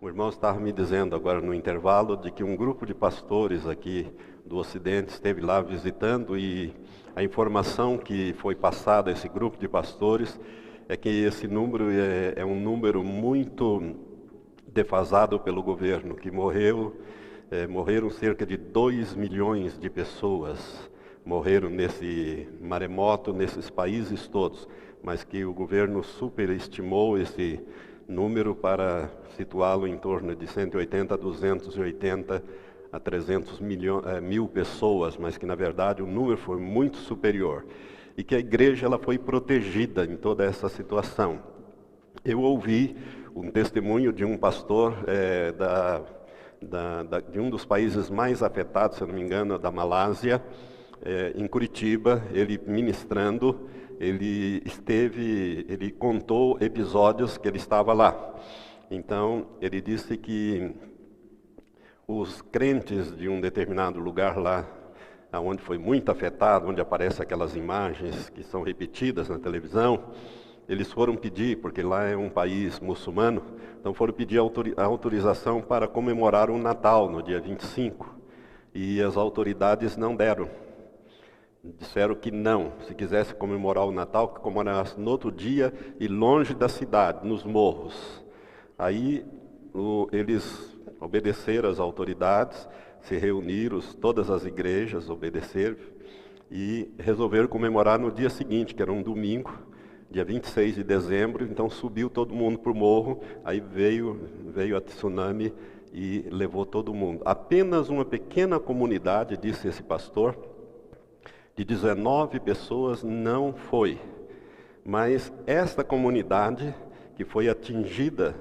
O irmão estava me dizendo agora no intervalo de que um grupo de pastores aqui do Ocidente esteve lá visitando e a informação que foi passada a esse grupo de pastores é que esse número é um número muito defasado pelo governo, que morreram cerca de 2 milhões de pessoas, morreram nesse maremoto, nesses países todos, mas que o governo superestimou esse número para situá-lo em torno de 180 a 280 a 300 mil pessoas, mas que na verdade o número foi muito superior e que a igreja ela foi protegida em toda essa situação. Eu ouvi um testemunho de um pastor de um dos países mais afetados, se eu não me engano, da Malásia, em Curitiba, ele ministrando. Ele contou episódios que ele estava lá. Então, ele disse que os crentes de um determinado lugar lá, onde foi muito afetado, onde aparecem aquelas imagens que são repetidas na televisão, eles foram pedir, porque lá é um país muçulmano, então foram pedir autorização para comemorar o Natal no dia 25, e as autoridades não deram. Disseram que não, se quisesse comemorar o Natal, que comemorasse no outro dia e longe da cidade, nos morros. Aí eles obedeceram às autoridades, se reuniram, todas as igrejas obedeceram e resolveram comemorar no dia seguinte, que era um domingo, dia 26 de dezembro, então subiu todo mundo para o morro, aí veio a tsunami e levou todo mundo. Apenas uma pequena comunidade, disse esse pastor, de 19 pessoas não foi, mas esta comunidade que foi atingida,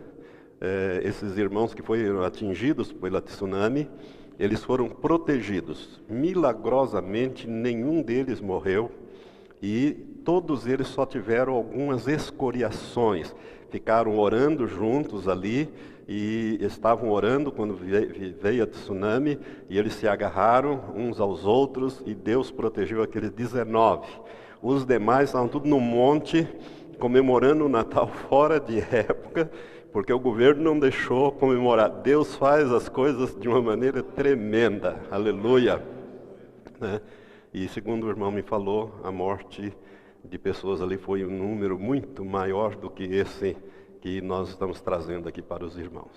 esses irmãos que foram atingidos pela tsunami, eles foram protegidos. Milagrosamente, nenhum deles morreu e todos eles só tiveram algumas escoriações. Ficaram orando juntos ali e estavam orando quando veio a tsunami e eles se agarraram uns aos outros e Deus protegeu aqueles 19. Os demais estavam tudo no monte comemorando o Natal fora de época, porque o governo não deixou comemorar. Deus faz as coisas de uma maneira tremenda, aleluia, né? E segundo o irmão me falou, a morte de pessoas ali foi um número muito maior do que esse que nós estamos trazendo aqui para os irmãos.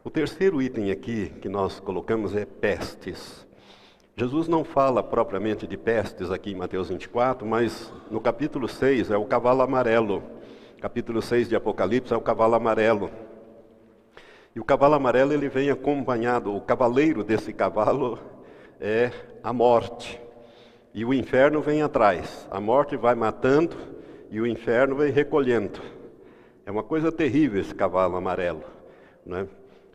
O terceiro item aqui que nós colocamos é pestes. Jesus não fala propriamente de pestes aqui em Mateus 24, mas no capítulo 6 é o cavalo amarelo. Capítulo 6 de Apocalipse é o cavalo amarelo. E o cavalo amarelo ele vem acompanhado, o cavaleiro desse cavalo é a morte. E o inferno vem atrás. A morte vai matando e o inferno vem recolhendo. É uma coisa terrível esse cavalo amarelo, né?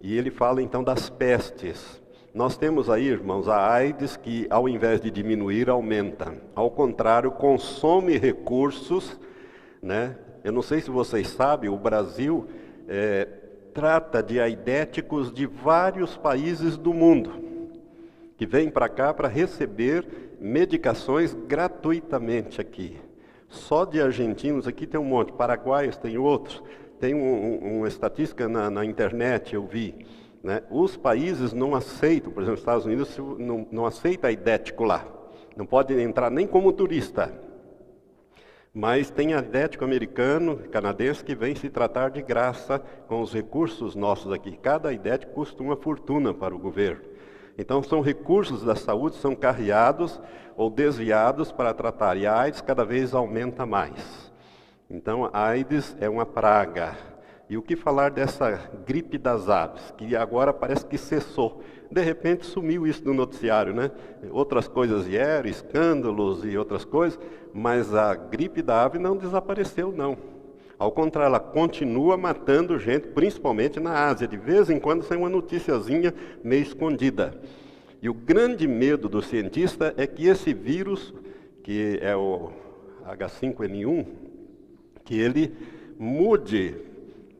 E ele fala então das pestes. Nós temos aí, irmãos, a AIDS que ao invés de diminuir, aumenta. Ao contrário, consome recursos, né? Eu não sei se vocês sabem, o Brasil trata de aidéticos de vários países do mundo, que vêm para cá para receber medicações gratuitamente aqui. Só de argentinos aqui tem um monte, paraguaios tem outros. Tem uma estatística na internet, eu vi, né? Os países não aceitam, por exemplo, os Estados Unidos não aceita aidético lá. Não pode entrar nem como turista. Mas tem aidético americano, canadense, que vem se tratar de graça com os recursos nossos aqui. Cada aidético custa uma fortuna para o governo. Então são recursos da saúde, são carreados ou desviados para tratar. E a AIDS cada vez aumenta mais. Então a AIDS é uma praga. E o que falar dessa gripe das aves, que agora parece que cessou. De repente sumiu isso do noticiário, né? Outras coisas vieram, escândalos e outras coisas, mas a gripe da ave não desapareceu, não. Ao contrário, ela continua matando gente, principalmente na Ásia. De vez em quando sai uma noticiazinha meio escondida. E o grande medo do cientista é que esse vírus, que é o H5N1, que ele mude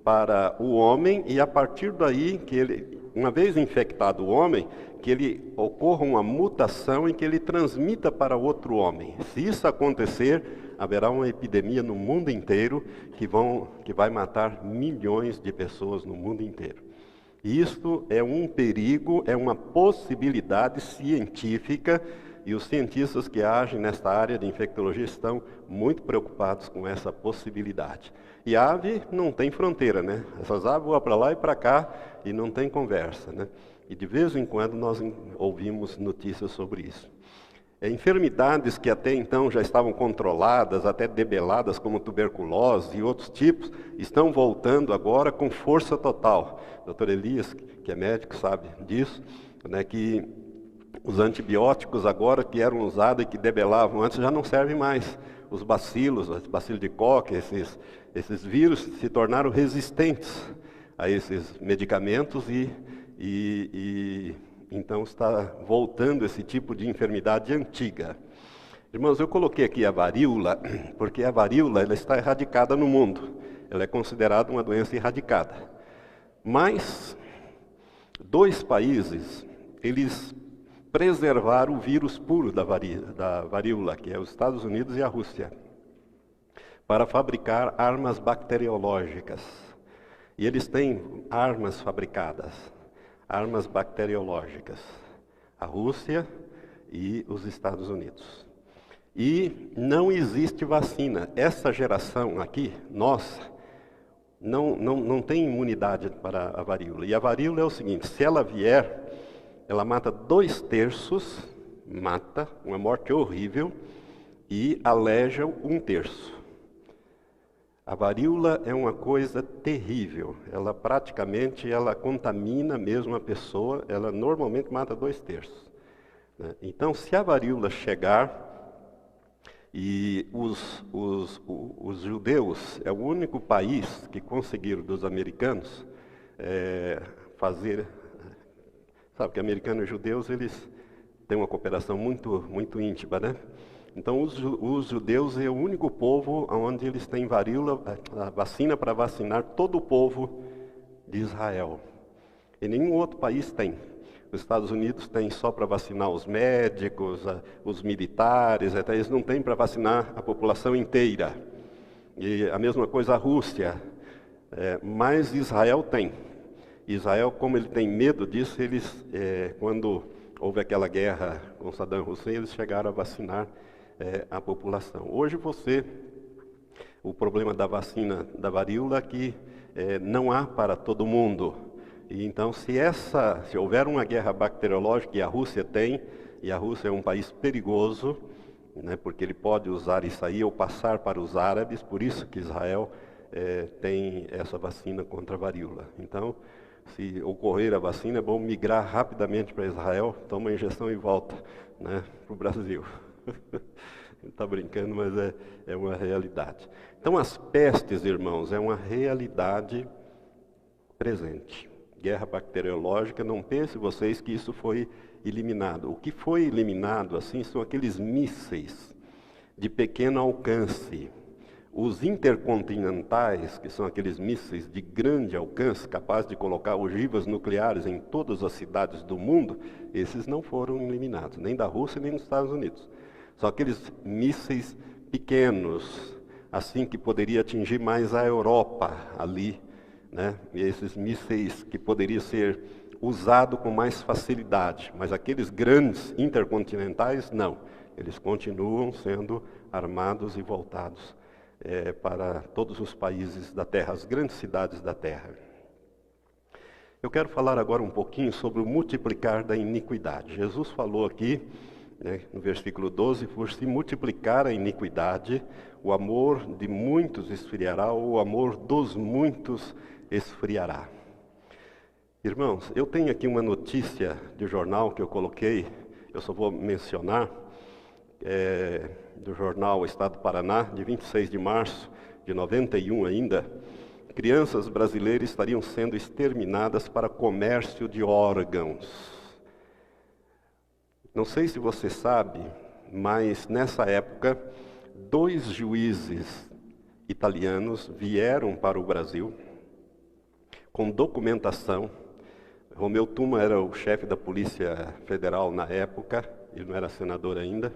para o homem e a partir daí, que ele, uma vez infectado o homem, que ele ocorra uma mutação em que ele transmita para outro homem. Se isso acontecer, haverá uma epidemia no mundo inteiro que vai matar milhões de pessoas no mundo inteiro. Isto é um perigo, é uma possibilidade científica, e os cientistas que agem nesta área de infectologia estão muito preocupados com essa possibilidade. E a ave não tem fronteira, né? Essas aves voam para lá e para cá e não tem conversa, né? E de vez em quando nós ouvimos notícias sobre isso. Enfermidades que até então já estavam controladas, até debeladas, como tuberculose e outros tipos, estão voltando agora com força total. Dr. Elias, que é médico, sabe disso, né, que os antibióticos agora que eram usados e que debelavam antes já não servem mais. Os bacilos de Koch, esses vírus se tornaram resistentes a esses medicamentos e então está voltando esse tipo de enfermidade antiga. Irmãos, eu coloquei aqui a varíola, porque a varíola ela está erradicada no mundo. Ela é considerada uma doença erradicada. Mas 2 países, eles preservaram o vírus puro da varíola, que é os Estados Unidos e a Rússia, para fabricar armas bacteriológicas. E eles têm armas fabricadas, armas bacteriológicas, a Rússia e os Estados Unidos. E não existe vacina. Essa geração aqui, nossa, não tem imunidade para a varíola. E a varíola é o seguinte, se ela vier, ela mata 2/3, mata, uma morte horrível, e aleja 1/3. A varíola é uma coisa terrível, ela praticamente, ela contamina mesmo a pessoa, ela normalmente mata 2/3. Né? Então, se a varíola chegar, e os judeus, é o único país que conseguiram dos americanos fazer... Sabe que americanos e judeus, eles têm uma cooperação muito, muito íntima, né? Então, os judeus é o único povo onde eles têm varíola, a vacina para vacinar todo o povo de Israel. E nenhum outro país tem. Os Estados Unidos tem só para vacinar os médicos, os militares, até eles não têm para vacinar a população inteira. E a mesma coisa a Rússia, mas Israel tem. Israel, como ele tem medo disso, eles, quando houve aquela guerra com Saddam Hussein, eles chegaram a vacinar a população. Hoje o problema da vacina da varíola é que não há para todo mundo. E então, se houver uma guerra bacteriológica, e a Rússia tem, e a Rússia é um país perigoso, né, porque ele pode usar isso aí ou passar para os árabes, por isso que Israel tem essa vacina contra a varíola. Então, se ocorrer a vacina, é bom migrar rapidamente para Israel, toma a injeção e volta, né, para o Brasil. Está brincando, mas é uma realidade. Então, as pestes, irmãos, é uma realidade presente. Guerra bacteriológica, não pense vocês que isso foi eliminado. O que foi eliminado, assim, são aqueles mísseis de pequeno alcance. Os intercontinentais, que são aqueles mísseis de grande alcance, capazes de colocar ogivas nucleares em todas as cidades do mundo, esses não foram eliminados, nem da Rússia nem dos Estados Unidos. São aqueles mísseis pequenos, assim que poderia atingir mais a Europa ali, né? E esses mísseis que poderiam ser usados com mais facilidade, mas aqueles grandes intercontinentais, não. Eles continuam sendo armados e voltados para todos os países da Terra, as grandes cidades da Terra. Eu quero falar agora um pouquinho sobre o multiplicar da iniquidade. Jesus falou aqui, né, no versículo 12, por se multiplicar a iniquidade, o amor de muitos esfriará, ou o amor dos muitos esfriará. Irmãos, eu tenho aqui uma notícia de jornal que eu coloquei, eu só vou mencionar, do jornal Estado do Paraná, de 26 de março de 91 ainda. Crianças brasileiras estariam sendo exterminadas para comércio de órgãos. Não sei se você sabe, mas nessa época, 2 juízes italianos vieram para o Brasil com documentação. Romeu Tuma era o chefe da Polícia Federal na época, ele não era senador ainda,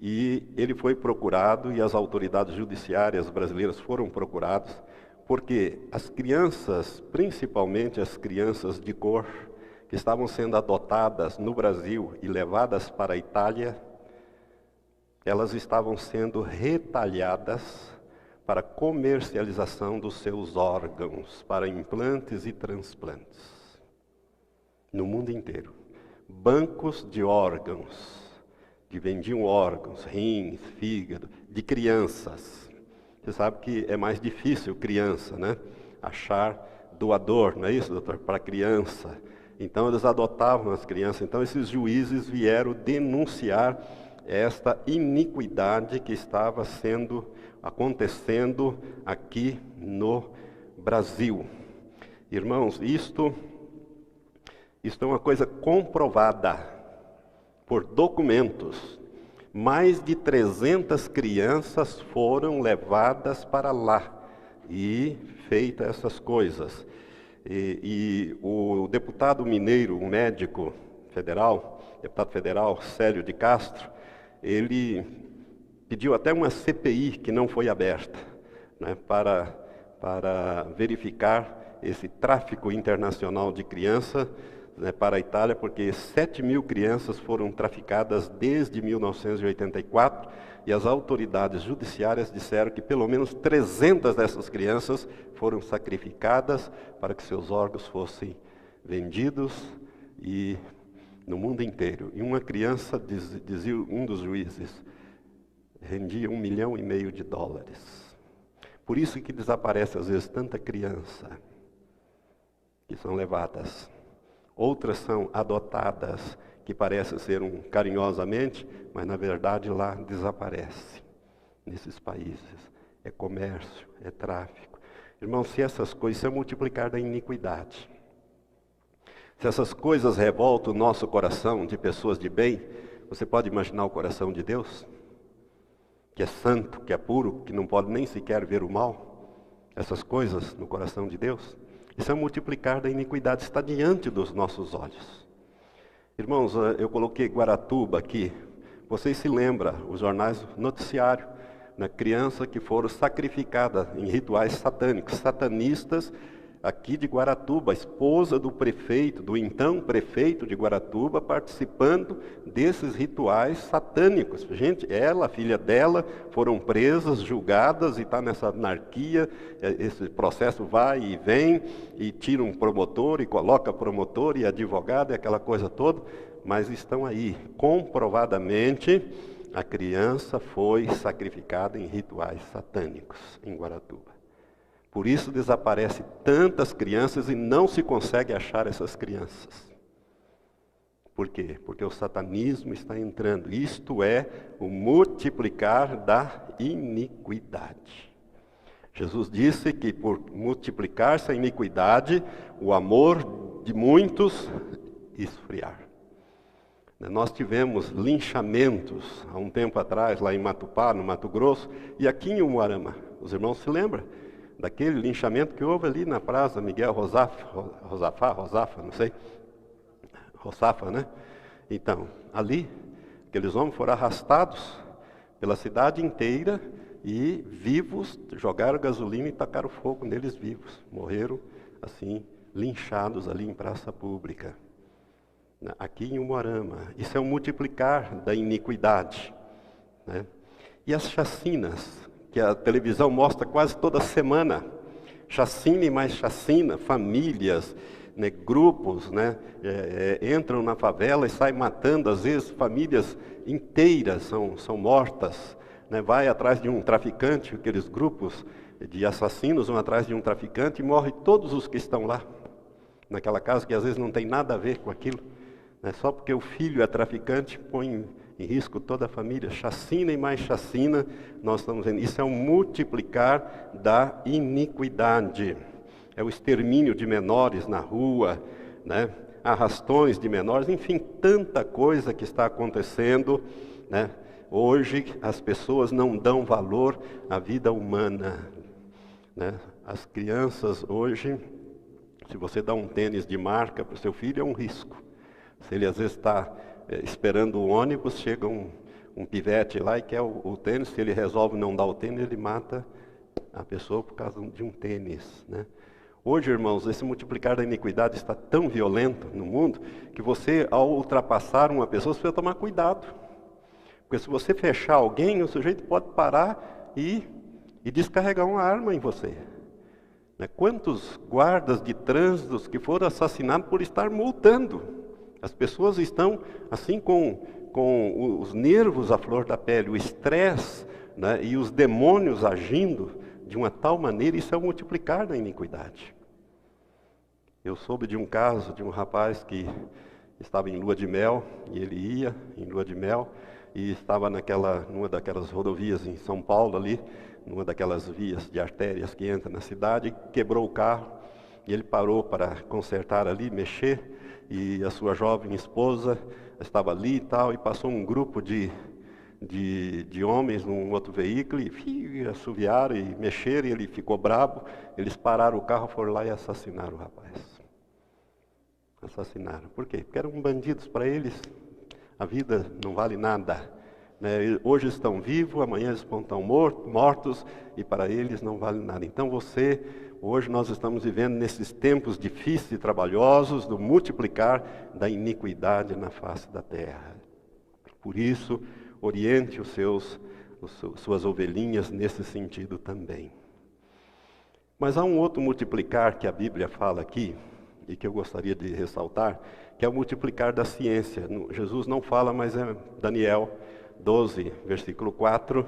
e ele foi procurado, e as autoridades judiciárias brasileiras foram procuradas Porque as crianças, principalmente as crianças de cor, que estavam sendo adotadas no Brasil e levadas para a Itália, elas estavam sendo retalhadas para comercialização dos seus órgãos, para implantes e transplantes. No mundo inteiro. Bancos de órgãos, que vendiam órgãos, rins, fígado, de crianças. Você sabe que é mais difícil criança, né? Achar doador, não é isso, doutor? Para criança. Então eles adotavam as crianças. Então esses juízes vieram denunciar esta iniquidade que estava acontecendo aqui no Brasil. Irmãos, isto é uma coisa comprovada por documentos. Mais de 300 crianças foram levadas para lá e feitas essas coisas. E o deputado mineiro, um médico federal, deputado federal Célio de Castro, ele pediu até uma CPI que não foi aberta, né, para verificar esse tráfico internacional de crianças, né, para a Itália, porque 7.000 crianças foram traficadas desde 1984 e as autoridades judiciárias disseram que pelo menos 300 dessas crianças foram sacrificadas para que seus órgãos fossem vendidos e no mundo inteiro. E uma criança, dizia um dos juízes, rendia $1,5 milhão de dólares. Por isso que desaparece às vezes tanta criança que são levadas. Outras são adotadas, que parecem ser carinhosamente, mas na verdade lá desaparece. Nesses países é comércio, é tráfico. Irmãos, se essas coisas, isso é multiplicar da iniquidade. Se essas coisas revoltam o nosso coração de pessoas de bem, você pode imaginar o coração de Deus? Que é santo, que é puro, que não pode nem sequer ver o mal. Essas coisas no coração de Deus. Isso é multiplicar da iniquidade, está diante dos nossos olhos. Irmãos, eu coloquei Guaratuba aqui. Vocês se lembram, os jornais, noticiário, na criança que foram sacrificadas em rituais satânicos, satanistas, aqui de Guaratuba, a esposa do prefeito, do então prefeito de Guaratuba, participando desses rituais satânicos. Gente, ela, a filha dela, foram presas, julgadas e está nessa anarquia. Esse processo vai e vem, e tira um promotor, e coloca promotor e advogado, e aquela coisa toda, mas estão aí, comprovadamente, a criança foi sacrificada em rituais satânicos em Guaratuba. Por isso desaparecem tantas crianças e não se consegue achar essas crianças. Por quê? Porque o satanismo está entrando. Isto é o multiplicar da iniquidade. Jesus disse que por multiplicar-se a iniquidade, o amor de muitos esfriar. Nós tivemos linchamentos há um tempo atrás, lá em Matupá, no Mato Grosso, e aqui em Umuarama. Os irmãos se lembram daquele linchamento que houve ali na praça Miguel Rosafa, não sei, Rosafa, né? Então, ali, aqueles homens foram arrastados pela cidade inteira e vivos, jogaram gasolina e tacaram fogo neles vivos. Morreram, assim, linchados ali em praça pública. Aqui em Umuarama. Isso é um multiplicar da iniquidade, né? E as chacinas, que a televisão mostra quase toda semana, chacina e mais chacina, famílias, né, grupos, né, entram na favela e saem matando, às vezes famílias inteiras são mortas, né, vai atrás de um traficante, aqueles grupos de assassinos vão atrás de um traficante e morrem todos os que estão lá, naquela casa que às vezes não tem nada a ver com aquilo, né, só porque o filho é traficante põe em risco toda a família. Chacina e mais chacina, nós estamos vendo. Isso é um multiplicar da iniquidade. É o extermínio de menores na rua, né? Arrastões de menores, enfim, tanta coisa que está acontecendo, né? Hoje as pessoas não dão valor à vida humana, né? As crianças hoje, se você dá um tênis de marca para o seu filho, é um risco. Se ele às vezes está esperando o ônibus, chega um pivete lá e quer o tênis, se ele resolve não dar o tênis, ele mata a pessoa por causa de um tênis, né? Hoje, irmãos, esse multiplicar da iniquidade está tão violento no mundo que você, ao ultrapassar uma pessoa, você precisa tomar cuidado. Porque se você fechar alguém, o sujeito pode parar e descarregar uma arma em você. Né? Quantos guardas de trânsito que foram assassinados por estar multando? As pessoas estão assim com os nervos à flor da pele, o estresse, né? E os demônios agindo de uma tal maneira, isso é o multiplicar da iniquidade. Eu soube de um caso de um rapaz que estava em lua de mel, e ele ia em lua de mel, e estava numa daquelas rodovias em São Paulo ali, numa daquelas vias de artérias que entra na cidade, quebrou o carro, e ele parou para consertar ali, mexer, e a sua jovem esposa estava ali e tal, e passou um grupo de homens num outro veículo, e assoviaram e mexeram, e ele ficou bravo, eles pararam o carro, foram lá e assassinaram o rapaz. Assassinaram. Por quê? Porque eram bandidos, para eles a vida não vale nada. Né? Hoje estão vivos, amanhã estão mortos, e para eles não vale nada. Então hoje nós estamos vivendo nesses tempos difíceis e trabalhosos, do multiplicar da iniquidade na face da terra. Por isso, oriente suas ovelhinhas nesse sentido também. Mas há um outro multiplicar que a Bíblia fala aqui, e que eu gostaria de ressaltar, que é o multiplicar da ciência. Jesus não fala, mas é Daniel 12, versículo 4.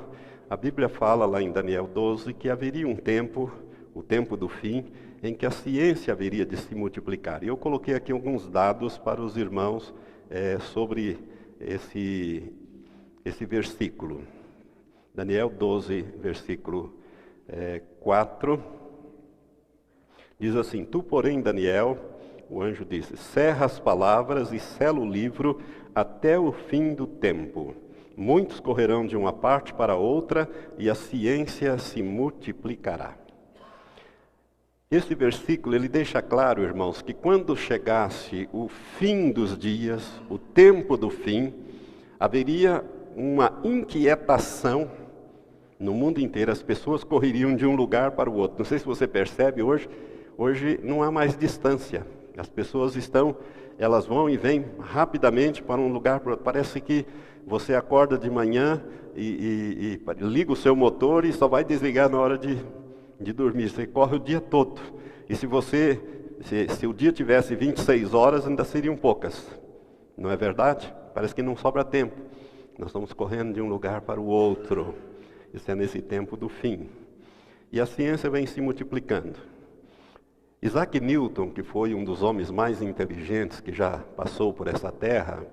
A Bíblia fala lá em Daniel 12 que haveria um tempo, o tempo do fim, em que a ciência haveria de se multiplicar. E eu coloquei aqui alguns dados para os irmãos sobre esse versículo. Daniel 12, versículo 4, diz assim: Tu, porém, Daniel, o anjo disse, cerra as palavras e sela o livro até o fim do tempo. Muitos correrão de uma parte para outra e a ciência se multiplicará. Esse versículo, ele deixa claro, irmãos, que quando chegasse o fim dos dias, o tempo do fim, haveria uma inquietação no mundo inteiro. As pessoas correriam de um lugar para o outro. Não sei se você percebe, hoje não há mais distância. As pessoas elas vão e vêm rapidamente para um lugar para o outro. Parece que você acorda de manhã e liga o seu motor e só vai desligar na hora de dormir. Você corre o dia todo. E se o dia tivesse 26 horas, ainda seriam poucas. Não é verdade? Parece que não sobra tempo. Nós estamos correndo de um lugar para o outro. Isso é nesse tempo do fim. E a ciência vem se multiplicando. Isaac Newton, que foi um dos homens mais inteligentes que já passou por essa terra,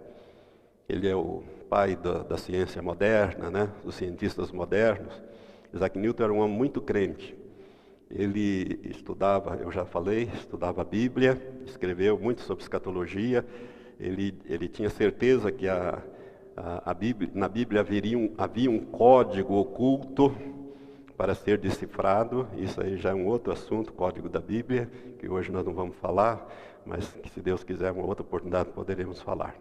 ele é o pai da ciência moderna, né? Dos cientistas modernos. Isaac Newton era um homem muito crente. Ele estudava, eu já falei, estudava a Bíblia, escreveu muito sobre escatologia. Ele tinha certeza que na Bíblia havia um código oculto para ser decifrado. Isso aí já é um outro assunto, código da Bíblia, que hoje nós não vamos falar, mas que, se Deus quiser, uma outra oportunidade poderemos falar.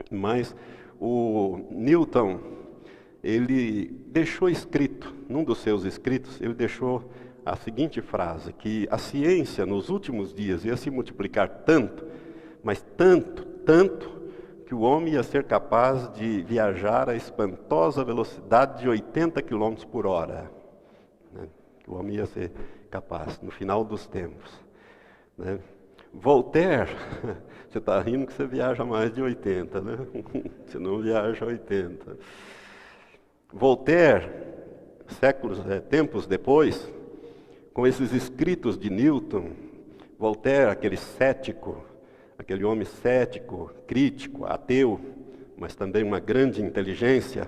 Mas o Newton, ele deixou escrito, num dos seus escritos, ele deixou a seguinte frase, que a ciência nos últimos dias ia se multiplicar tanto, mas tanto, que o homem ia ser capaz de viajar a espantosa velocidade de 80 km por hora. Né? O homem ia ser capaz, no final dos tempos. Né? Voltaire, você está rindo que você viaja mais de 80, né? Você não viaja 80. Voltaire, tempos depois, com esses escritos de Newton, Voltaire, aquele homem cético, crítico, ateu, mas também uma grande inteligência,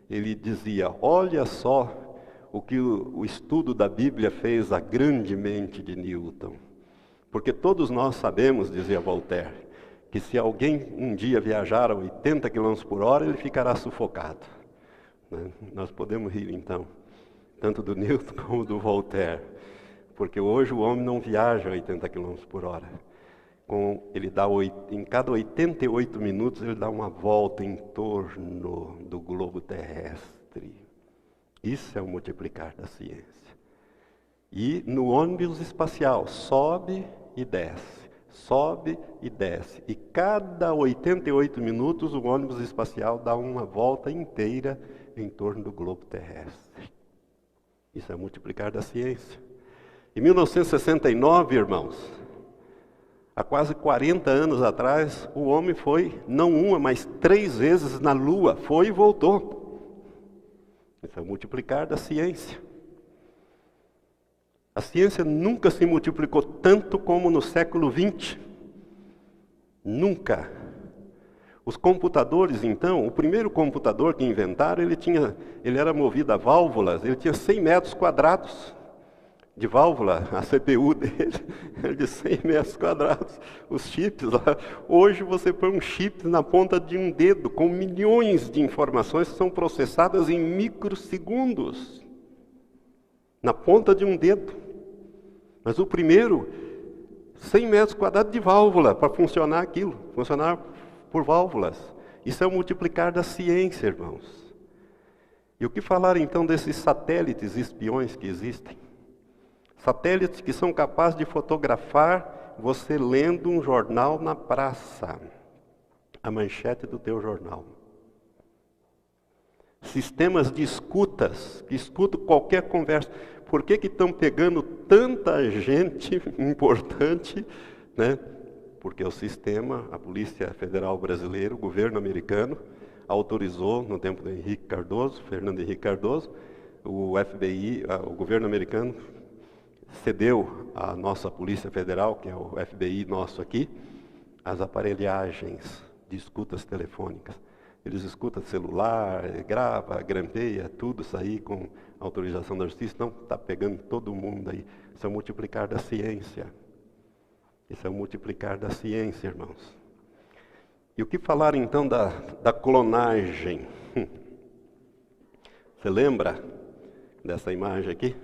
ele dizia, olha só o que o estudo da Bíblia fez a grande mente de Newton. Porque todos nós sabemos, dizia Voltaire, que se alguém um dia viajar a 80 km por hora, ele ficará sufocado. Né? Nós podemos rir então, tanto do Newton como do Voltaire, porque hoje o homem não viaja a 80 km por hora. Em cada 88 minutos ele dá uma volta em torno do globo terrestre. Isso é o multiplicar da ciência. E no ônibus espacial, sobe e desce, sobe e desce. E cada 88 minutos o ônibus espacial dá uma volta inteira em torno do globo terrestre. Isso é multiplicar da ciência. Em 1969, irmãos, há quase 40 anos atrás, o homem foi, não uma, mas 3 vezes na Lua, foi e voltou. Isso é multiplicar da ciência. A ciência nunca se multiplicou tanto como no século XX. Nunca. Os computadores, então, o primeiro computador que inventaram, ele era movido a válvulas, ele tinha 100 metros quadrados de válvula, a CPU dele era de 100 metros quadrados. Os chips lá, hoje você põe um chip na ponta de um dedo, com milhões de informações que são processadas em microsegundos. Na ponta de um dedo. Mas o primeiro, 100 metros quadrados de válvula para funcionar aquilo, funcionar por válvulas. Isso é o multiplicar da ciência, irmãos. E o que falar então desses satélites espiões que existem? Satélites que são capazes de fotografar você lendo um jornal na praça, a manchete do teu jornal. Sistemas de escutas, que escutam qualquer conversa. Por que estão pegando tanta gente importante, né? Porque o sistema, a Polícia Federal Brasileira, o governo americano, autorizou, no tempo do Henrique Cardoso, Fernando Henrique Cardoso, o FBI, o governo americano, cedeu à nossa Polícia Federal, que é o FBI nosso aqui, as aparelhagens de escutas telefônicas. Eles escutam celular, grava, grampeia, tudo isso aí com autorização da justiça. Não, está pegando todo mundo aí. Isso é o multiplicar da ciência. Isso é o multiplicar da ciência, irmãos. E o que falar então da clonagem? Você lembra dessa imagem aqui?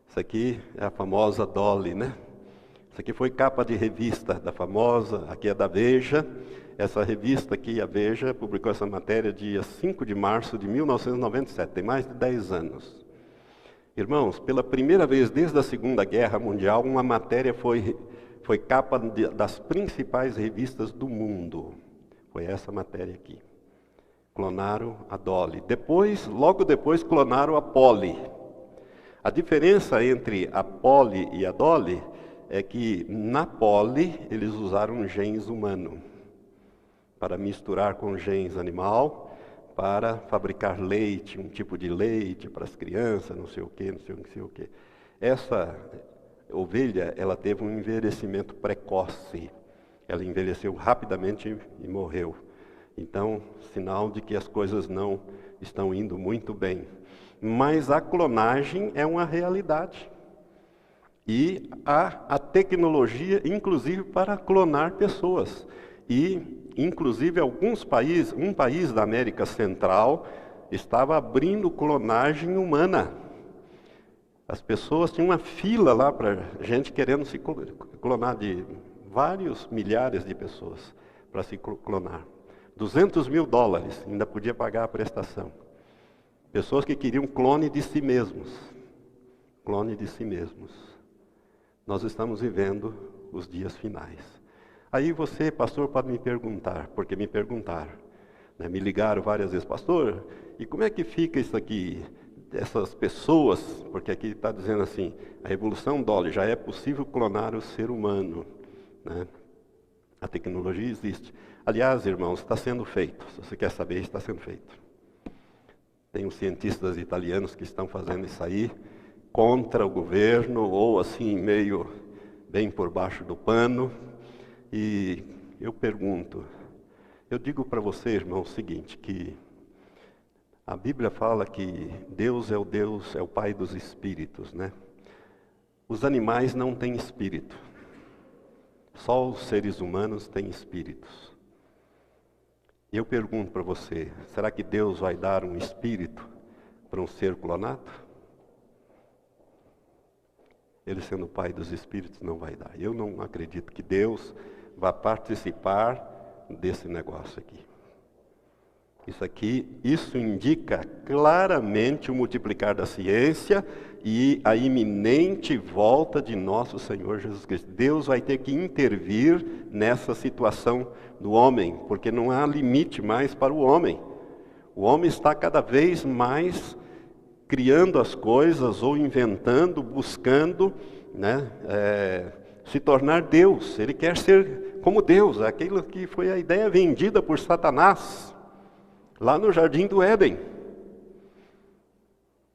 Isso aqui é a famosa Dolly, né? Isso aqui foi capa de revista da famosa, aqui é da Veja. Essa revista aqui, a Veja, publicou essa matéria dia 5 de março de 1997, tem mais de 10 anos. Irmãos, pela primeira vez desde a Segunda Guerra Mundial, uma matéria foi capa das principais revistas do mundo. Foi essa matéria aqui. Clonaram a Dolly. Logo depois, clonaram a Polly. A diferença entre a Polly e a Dolly é que na Polly eles usaram genes humanos para misturar com genes animal, para fabricar leite, um tipo de leite para as crianças, não sei o quê, não sei o quê. Essa ovelha, ela teve um envelhecimento precoce. Ela envelheceu rapidamente e morreu. Então, sinal de que as coisas não estão indo muito bem. Mas a clonagem é uma realidade. E há a tecnologia, inclusive, para clonar pessoas. E, inclusive, um país da América Central estava abrindo clonagem humana. As pessoas tinham uma fila lá para gente querendo se clonar, de vários milhares de pessoas para se clonar. $200 mil, ainda podia pagar a prestação. Pessoas que queriam clone de si mesmos. Clone de si mesmos. Nós estamos vivendo os dias finais. Aí você, pastor, pode me perguntar, porque me perguntaram, né? Me ligaram várias vezes, pastor, e como é que fica isso aqui? Essas pessoas, porque aqui está dizendo assim, a revolução Dolly, já é possível clonar o ser humano, né? A tecnologia existe. Aliás, irmãos, está sendo feito, se você quer saber, está sendo feito. Tem uns cientistas italianos que estão fazendo isso aí, contra o governo, ou assim, meio bem por baixo do pano. E eu pergunto, eu digo para você, irmão, o seguinte, que a Bíblia fala que Deus, é o Pai dos espíritos, né? Os animais não têm espírito. Só os seres humanos têm espíritos. E eu pergunto para você, será que Deus vai dar um espírito para um ser clonado? Ele sendo o Pai dos espíritos não vai dar. Eu não acredito que Deus vá participar desse negócio aqui. Isso indica claramente o multiplicar da ciência e a iminente volta de nosso Senhor Jesus Cristo. Deus vai ter que intervir nessa situação do homem, porque não há limite mais para o homem. O homem está cada vez mais criando as coisas, ou inventando, buscando, né, se tornar Deus. Ele quer ser como Deus, aquilo que foi a ideia vendida por Satanás lá no Jardim do Éden.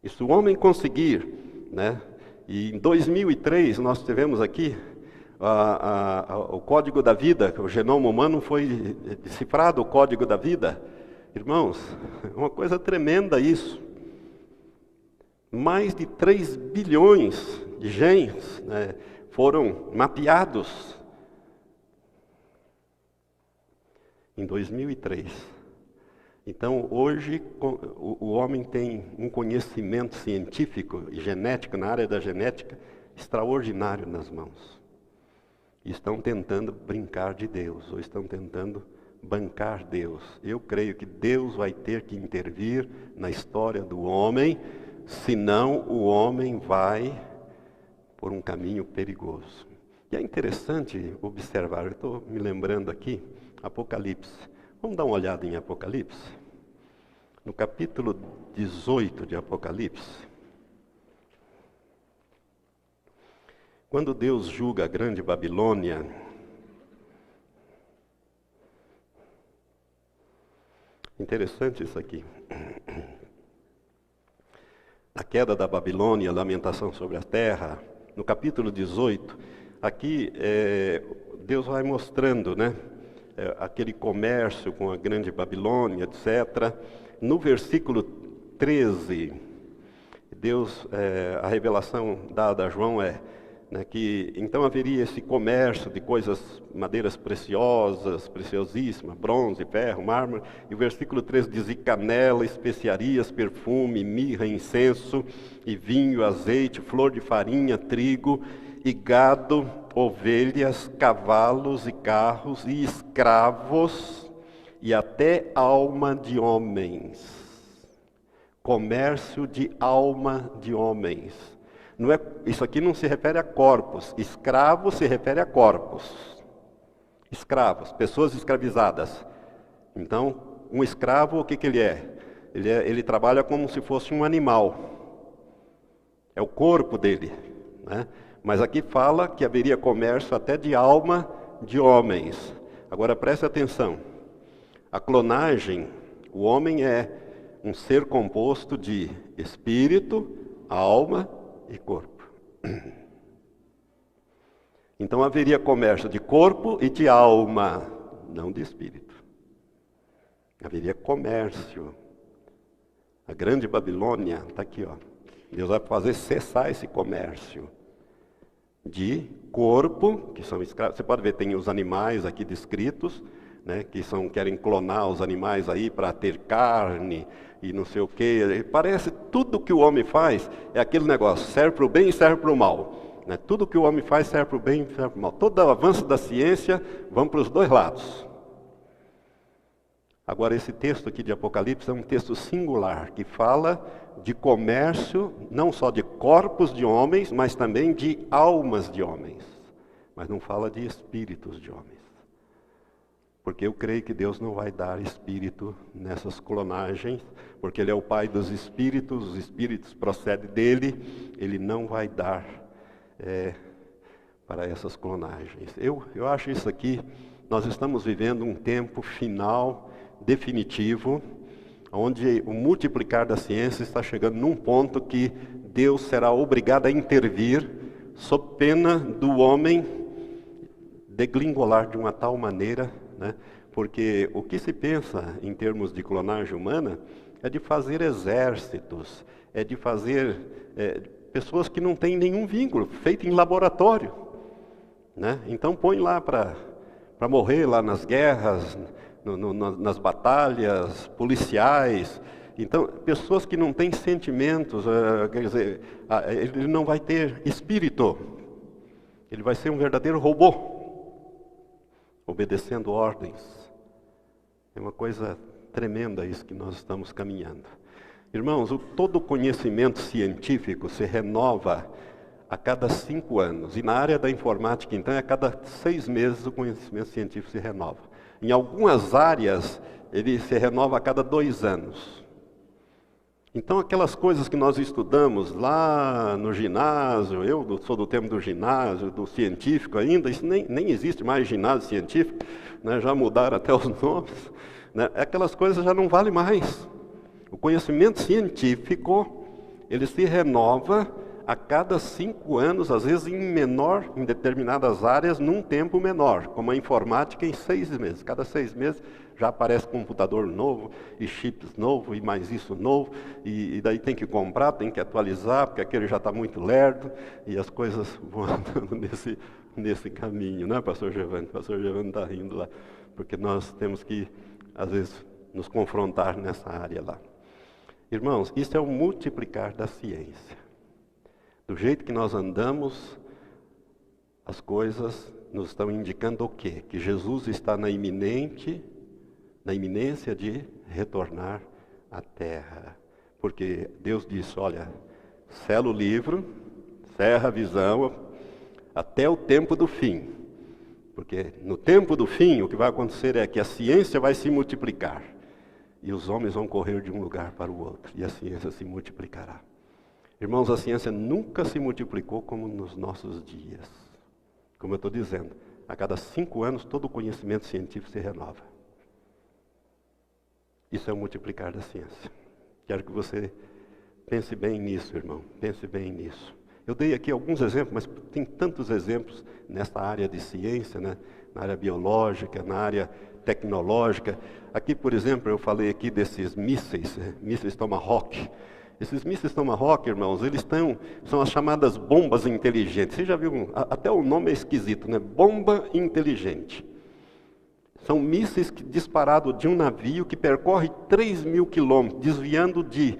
E se o homem conseguir, né? E em 2003 nós tivemos aqui o Código da Vida, o genoma humano foi decifrado, o Código da Vida. Irmãos, é uma coisa tremenda isso. Mais de 3 bilhões de genes, né, foram mapeados em 2003. Então, hoje, o homem tem um conhecimento científico e genético, na área da genética, extraordinário nas mãos. E estão tentando brincar de Deus, ou estão tentando bancar Deus. Eu creio que Deus vai ter que intervir na história do homem, senão o homem vai por um caminho perigoso. E é interessante observar, eu estou me lembrando aqui, Apocalipse. Vamos dar uma olhada em Apocalipse? No capítulo 18 de Apocalipse. Quando Deus julga a grande Babilônia, interessante isso aqui. A queda da Babilônia, a lamentação sobre a terra, no capítulo 18, aqui Deus vai mostrando, né? Aquele comércio com a grande Babilônia, etc. No versículo 13, a revelação dada a João né, que então haveria esse comércio de coisas, madeiras preciosas, preciosíssimas, bronze, ferro, mármore, e o versículo 13 diz: e canela, especiarias, perfume, mirra, incenso, e vinho, azeite, flor de farinha, trigo, e gado, ovelhas, cavalos e carros, e escravos, e até alma de homens. Comércio de alma de homens. Isso aqui não se refere a corpos. Escravo se refere a corpos. Escravos, pessoas escravizadas. Então, um escravo, o que ele é? Ele trabalha como se fosse um animal. É o corpo dele, né? Mas aqui fala que haveria comércio até de alma de homens. Agora preste atenção. A clonagem, o homem é um ser composto de espírito, alma e corpo. Então haveria comércio de corpo e de alma, não de espírito. Haveria comércio. A grande Babilônia, está aqui, ó. Deus vai fazer cessar esse comércio de corpo, que são escravos. Você pode ver, tem os animais aqui descritos, né, que querem clonar os animais aí para ter carne e não sei o quê. Parece tudo que o homem faz é aquele negócio, serve para o bem e serve para o mal. Né? Tudo que o homem faz serve para o bem e serve para o mal. Todo o avanço da ciência vão para os dois lados. Agora, esse texto aqui de Apocalipse é um texto singular, que fala de comércio, não só de corpos de homens, mas também de almas de homens. Mas não fala de espíritos de homens. Porque eu creio que Deus não vai dar espírito nessas clonagens, porque Ele é o Pai dos espíritos, os espíritos procedem dEle, Ele não vai dar para essas clonagens. Eu acho isso aqui, nós estamos vivendo um tempo final, definitivo, onde o multiplicar da ciência está chegando num ponto que Deus será obrigado a intervir, sob pena do homem degringolar de uma tal maneira, né? Porque o que se pensa em termos de clonagem humana é de fazer exércitos, é de fazer pessoas que não têm nenhum vínculo, feito em laboratório, né? Então põe lá para morrer lá nas guerras, nas batalhas policiais. Então, pessoas que não têm sentimentos, quer dizer, ele não vai ter espírito, ele vai ser um verdadeiro robô, obedecendo ordens. É uma coisa tremendo é isso que nós estamos caminhando. Irmãos, todo conhecimento científico se renova a cada 5 anos. E na área da informática, então, a cada 6 meses o conhecimento científico se renova. Em algumas áreas, ele se renova a cada 2 anos. Então, aquelas coisas que nós estudamos lá no ginásio, eu sou do tempo do ginásio, do científico ainda, isso nem existe mais ginásio científico, né? Já mudaram até os nomes, né? Aquelas coisas já não valem mais. O conhecimento científico, ele se renova a cada 5 anos, às vezes em determinadas áreas, num tempo menor, como a informática em 6 meses. Cada 6 meses já aparece computador novo, e chips novo, e mais isso novo, e daí tem que comprar, tem que atualizar, porque aquele já está muito lerdo, e as coisas vão andando nesse caminho, né, pastor Giovanni? O pastor Giovanni está rindo lá, porque nós temos que, às vezes, nos confrontar nessa área lá. Irmãos, isso é o multiplicar da ciência. Do jeito que nós andamos, as coisas nos estão indicando o quê? Que Jesus está na iminência de retornar à terra. Porque Deus disse, olha, sela o livro, cerra a visão, até o tempo do fim. Porque no tempo do fim, o que vai acontecer é que a ciência vai se multiplicar. E os homens vão correr de um lugar para o outro. E a ciência se multiplicará. Irmãos, a ciência nunca se multiplicou como nos nossos dias. Como eu estou dizendo, a cada 5 anos todo o conhecimento científico se renova. Isso é o multiplicar da ciência. Quero que você pense bem nisso, irmão. Pense bem nisso. Eu dei aqui alguns exemplos, mas tem tantos exemplos nessa área de ciência, né? Na área biológica, na área tecnológica. Aqui, por exemplo, eu falei aqui desses mísseis Tomahawk. Esses mísseis Tomahawk, irmãos, são as chamadas bombas inteligentes. Você já viu, até o nome é esquisito, né? Bomba inteligente. São mísseis disparados de um navio que percorre 3.000 quilômetros, desviando de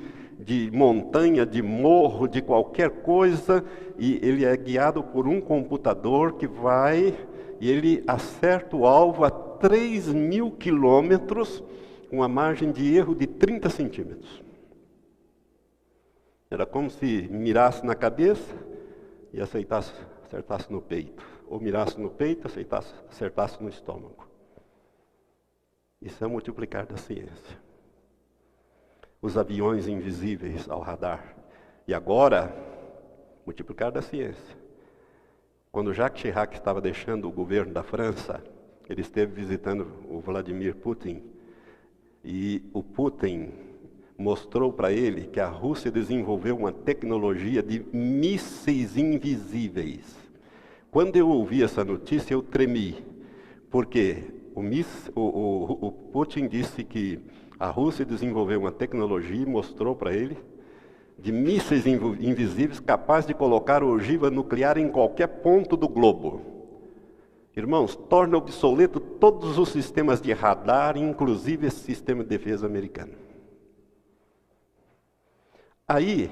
montanha, de morro, de qualquer coisa, e ele é guiado por um computador que vai, e ele acerta o alvo a 3.000 quilômetros, com uma margem de erro de 30 centímetros. Era como se mirasse na cabeça e acertasse no peito. Ou mirasse no peito e acertasse no estômago. Isso é o multiplicar da ciência. Os aviões invisíveis ao radar. E agora, multiplicar da ciência. Quando Jacques Chirac estava deixando o governo da França, ele esteve visitando o Vladimir Putin. E o Putin mostrou para ele que a Rússia desenvolveu uma tecnologia de mísseis invisíveis. Quando eu ouvi essa notícia, eu tremi, porque o Putin disse que a Rússia desenvolveu uma tecnologia e mostrou para ele de mísseis invisíveis capazes de colocar ogiva nuclear em qualquer ponto do globo. Irmãos, torna obsoleto todos os sistemas de radar, inclusive esse sistema de defesa americano. Aí,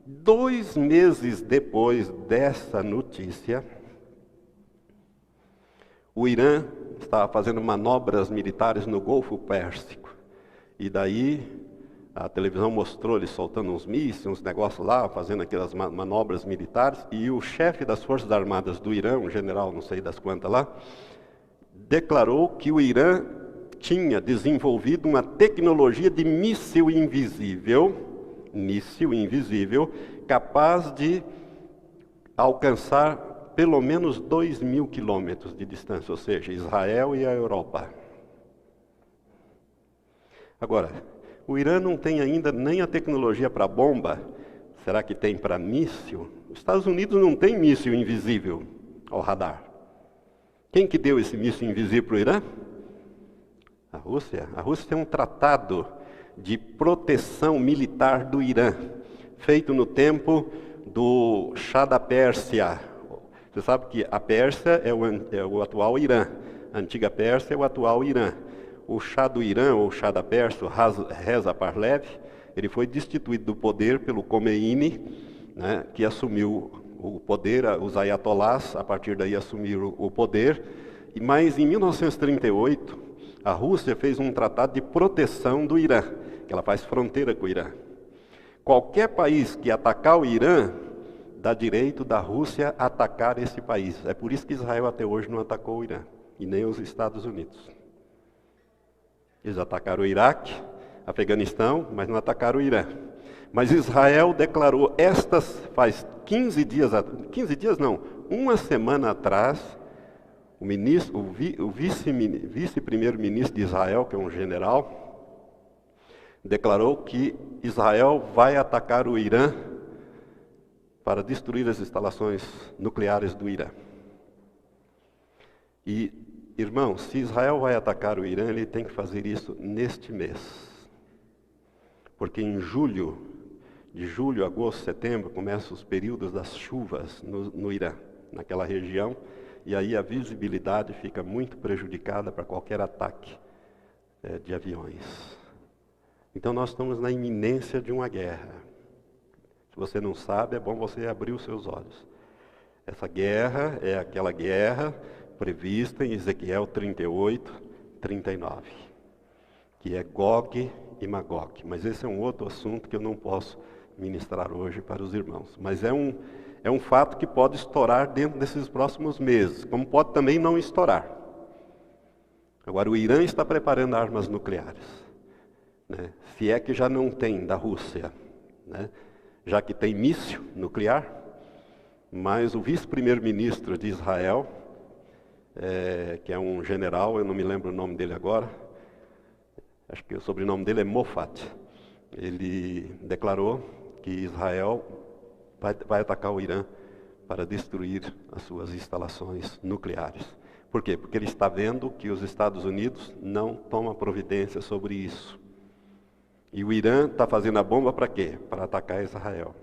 2 meses depois dessa notícia, o Irã estava fazendo manobras militares no Golfo Pérsico. E daí, a televisão mostrou ele soltando uns mísseis, uns negócios lá, fazendo aquelas manobras militares. E o chefe das Forças Armadas do Irã, um general não sei das quantas lá, declarou que o Irã tinha desenvolvido uma tecnologia de míssil invisível, capaz de alcançar pelo menos 2.000 quilômetros de distância, ou seja, Israel e a Europa. Agora, o Irã não tem ainda nem a tecnologia para bomba. Será que tem para míssil? Os Estados Unidos não tem míssil invisível ao radar. Quem que deu esse míssil invisível para o Irã? A Rússia. A Rússia tem um tratado de proteção militar do Irã, feito no tempo do Shah da Pérsia. Você sabe que a Pérsia é o atual Irã, a antiga Pérsia é o atual Irã. O Shah do Irã, ou Shah da Pérsia, Reza Pahlavi, ele foi destituído do poder pelo Khomeini, né, que assumiu o poder, os ayatolás, a partir daí assumiram o poder. Mas em 1938, A Rússia fez um tratado de proteção do Irã, que ela faz fronteira com o Irã. Qualquer país que atacar o Irã, dá direito da Rússia atacar esse país. É por isso que Israel até hoje não atacou o Irã, e nem os Estados Unidos. Eles atacaram o Iraque, Afeganistão, mas não atacaram o Irã. Mas Israel declarou faz 15 dias, uma semana atrás, o vice-primeiro-ministro de Israel, que é um general, declarou que Israel vai atacar o Irã para destruir as instalações nucleares do Irã. E, irmãos, se Israel vai atacar o Irã, ele tem que fazer isso neste mês. Porque em de julho, agosto, setembro, começam os períodos das chuvas no Irã, naquela região, e aí a visibilidade fica muito prejudicada para qualquer ataque de aviões. Então nós estamos na iminência de uma guerra. Se você não sabe, é bom você abrir os seus olhos. Essa guerra é aquela guerra prevista em Ezequiel 38, 39, que é Gog e Magog. Mas esse é um outro assunto que eu não posso ministrar hoje para os irmãos. Mas é um fato que pode estourar dentro desses próximos meses, como pode também não estourar. Agora, o Irã está preparando armas nucleares, né? Se é que já não tem da Rússia, né? Já que tem míssil nuclear, mas o vice-primeiro-ministro de Israel, que é um general, eu não me lembro o nome dele agora, acho que o sobrenome dele é Moffat, ele declarou que Israel vai atacar o Irã para destruir as suas instalações nucleares. Por quê? Porque ele está vendo que os Estados Unidos não tomam providência sobre isso. E o Irã está fazendo a bomba para quê? Para atacar Israel.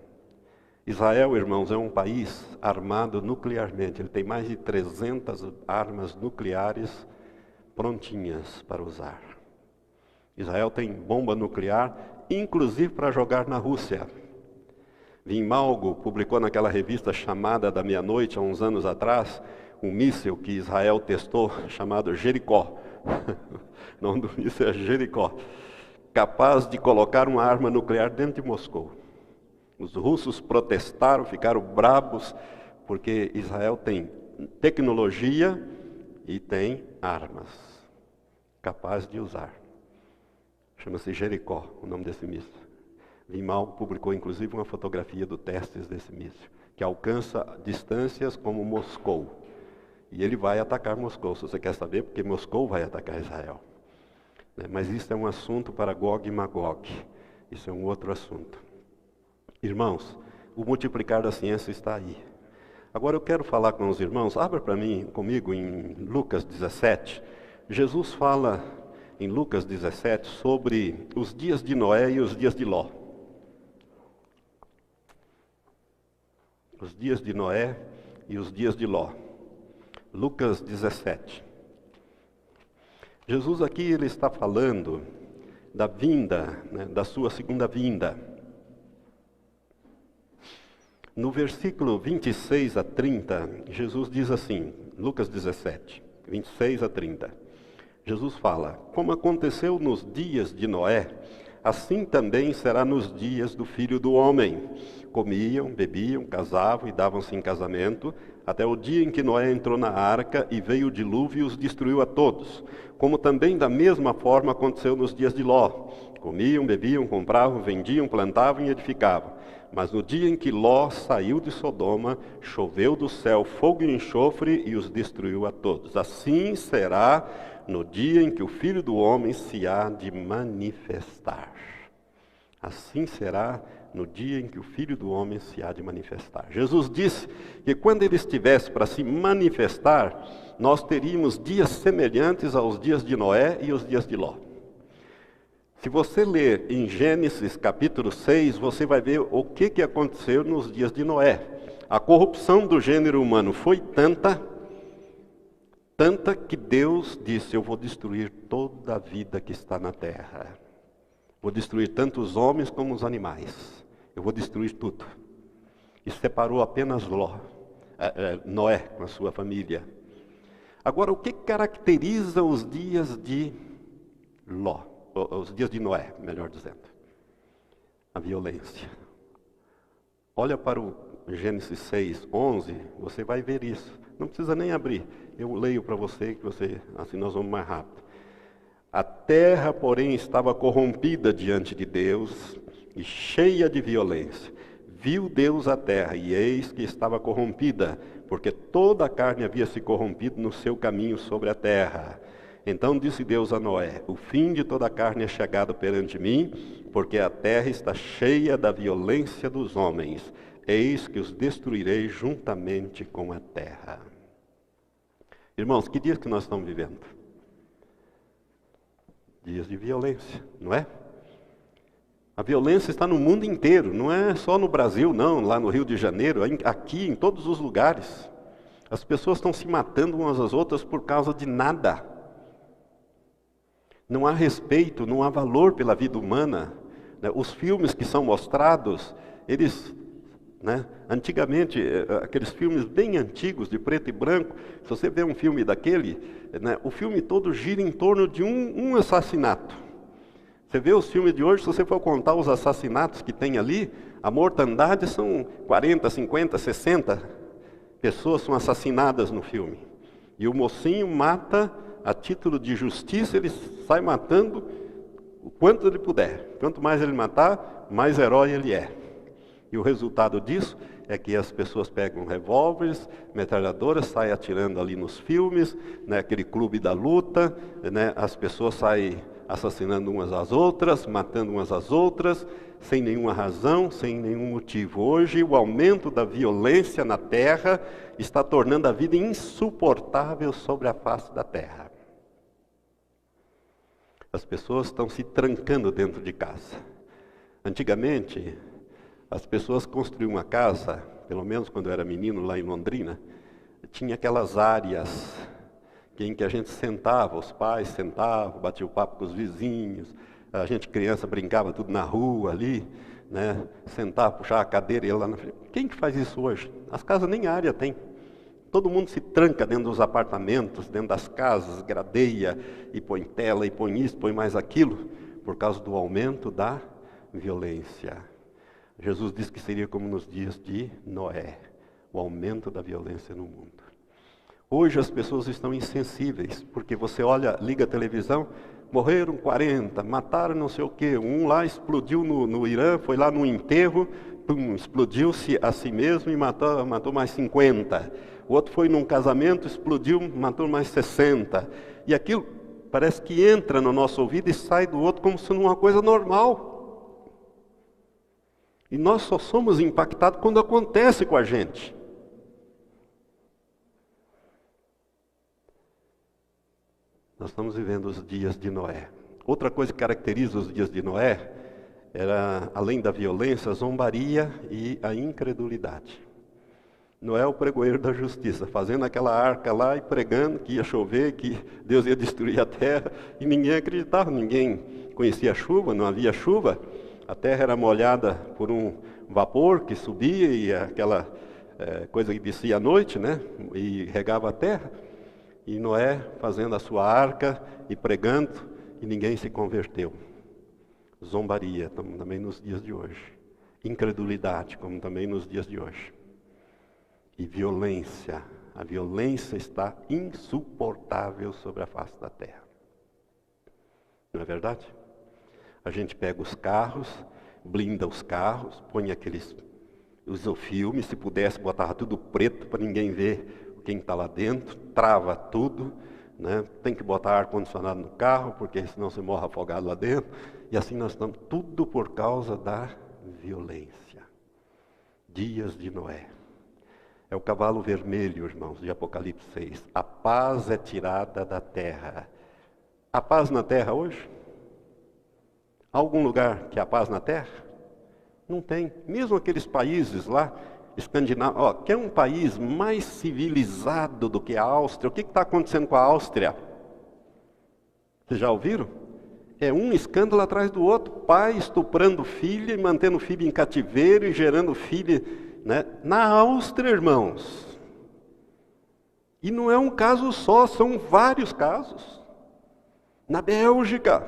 Israel, irmãos, é um país armado nuclearmente. Ele tem mais de 300 armas nucleares prontinhas para usar. Israel tem bomba nuclear, inclusive para jogar na Rússia. Vinmalgo publicou naquela revista chamada da meia-noite, há uns anos atrás, um míssil que Israel testou, chamado Jericó. O nome do míssil é Jericó. Capaz de colocar uma arma nuclear dentro de Moscou. Os russos protestaram, ficaram bravos, porque Israel tem tecnologia e tem armas capaz de usar. Chama-se Jericó, o nome desse míssil. Vinmalgo publicou inclusive uma fotografia do testes desse míssil, que alcança distâncias como Moscou. E ele vai atacar Moscou, se você quer saber, porque Moscou vai atacar Israel. Mas isso é um assunto para Gog e Magog. Isso é um outro assunto. Irmãos, o multiplicar da ciência está aí. Agora eu quero falar com os irmãos, abra comigo em Lucas 17. Jesus fala em Lucas 17 sobre os dias de Noé e os dias de Ló. Os dias de Noé e os dias de Ló. Lucas 17. Jesus aqui ele está falando da vinda, da sua segunda vinda. No versículo 26 a 30, Jesus diz assim, Lucas 17, 26 a 30. Jesus fala, como aconteceu nos dias de Noé, assim também será nos dias do Filho do Homem. Comiam, bebiam, casavam e davam-se em casamento, até o dia em que Noé entrou na arca e veio o dilúvio e os destruiu a todos. Como também da mesma forma aconteceu nos dias de Ló. Comiam, bebiam, compravam, vendiam, plantavam e edificavam. Mas no dia em que Ló saiu de Sodoma, choveu do céu fogo e enxofre e os destruiu a todos. Assim será no dia em que o Filho do Homem se há de manifestar. Assim será no dia em que o Filho do Homem se há de manifestar. Jesus disse que quando ele estivesse para se manifestar, nós teríamos dias semelhantes aos dias de Noé e os dias de Ló. Se você ler em Gênesis capítulo 6, você vai ver o que aconteceu nos dias de Noé. A corrupção do gênero humano foi tanta que Deus disse, eu vou destruir toda a vida que está na terra. Vou destruir tanto os homens como os animais. Eu vou destruir tudo. E separou apenas Noé com a sua família. Agora, o que caracteriza os dias de Ló, os dias de Noé, melhor dizendo. A violência. Olha para o Gênesis 6, 11, você vai ver isso. Não precisa nem abrir. Eu leio para você, assim nós vamos mais rápido. A terra, porém, estava corrompida diante de Deus e cheia de violência. Viu Deus a terra, e eis que estava corrompida, porque toda a carne havia se corrompido no seu caminho sobre a terra. Então disse Deus a Noé: o fim de toda a carne é chegado perante mim, porque a terra está cheia da violência dos homens. Eis que os destruirei juntamente com a terra. Irmãos, que dias que nós estamos vivendo? Dias de violência, não é? A violência está no mundo inteiro, não é só no Brasil, não, lá no Rio de Janeiro, aqui, em todos os lugares. As pessoas estão se matando umas às outras por causa de nada. Não há respeito, não há valor pela vida humana. Os filmes que são mostrados, eles, antigamente, aqueles filmes bem antigos, de preto e branco, se você vê um filme daquele, o filme todo gira em torno de um assassinato. Você vê os filmes de hoje, se você for contar os assassinatos que tem ali, a mortandade são 40, 50, 60 pessoas são assassinadas no filme. E o mocinho mata, a título de justiça, ele sai matando o quanto ele puder. Quanto mais ele matar, mais herói ele é. E o resultado disso é que as pessoas pegam revólveres, metralhadoras, saem atirando ali nos filmes, aquele clube da luta, as pessoas saem assassinando umas às outras, matando umas às outras, sem nenhuma razão, sem nenhum motivo. Hoje, o aumento da violência na terra está tornando a vida insuportável sobre a face da terra. As pessoas estão se trancando dentro de casa. Antigamente, as pessoas construíam uma casa, pelo menos quando eu era menino lá em Londrina, tinha aquelas áreas em que a gente sentava, os pais sentavam, batiam papo com os vizinhos, a gente criança brincava tudo na rua ali, sentava, puxava a cadeira e ia lá na frente. Quem que faz isso hoje? As casas nem área tem. Todo mundo se tranca dentro dos apartamentos, dentro das casas, gradeia, e põe tela, e põe isso, põe mais aquilo, por causa do aumento da violência. Jesus disse que seria como nos dias de Noé, o aumento da violência no mundo. Hoje as pessoas estão insensíveis, porque você olha, liga a televisão, morreram 40, mataram não sei o quê, um lá explodiu no Irã, foi lá no enterro, explodiu-se a si mesmo e matou mais 50. O outro foi num casamento, explodiu, matou mais 60. E aquilo parece que entra no nosso ouvido e sai do outro como se fosse uma coisa normal. E nós só somos impactados quando acontece com a gente. Nós estamos vivendo os dias de Noé. Outra coisa que caracteriza os dias de Noé era, além da violência, a zombaria e a incredulidade. Noé é o pregoeiro da justiça, fazendo aquela arca lá e pregando que ia chover, que Deus ia destruir a terra, e ninguém acreditava, ninguém conhecia a chuva, não havia chuva, a terra era molhada por um vapor que subia e aquela coisa que descia à noite, e regava a terra. E Noé fazendo a sua arca e pregando, e ninguém se converteu. Zombaria, também nos dias de hoje. Incredulidade, como também nos dias de hoje. E violência. A violência está insuportável sobre a face da terra. Não é verdade? A gente pega os carros, blinda os carros, põe aqueles isofilmes, se pudesse botava tudo preto para ninguém ver quem está lá dentro, trava tudo, tem que botar ar-condicionado no carro, porque senão você morre afogado lá dentro, e assim nós estamos, tudo por causa da violência. Dias de Noé. É o cavalo vermelho, irmãos, de Apocalipse 6. A paz é tirada da terra. Há paz na terra hoje? Há algum lugar que há paz na terra? Não tem. Mesmo aqueles países lá, Escandinávia, quer um país mais civilizado do que a Áustria? O que está acontecendo com a Áustria? Vocês já ouviram? É um escândalo atrás do outro, pai estuprando filha e mantendo filho em cativeiro e gerando filho, na Áustria, irmãos. E não é um caso só, são vários casos. Na Bélgica,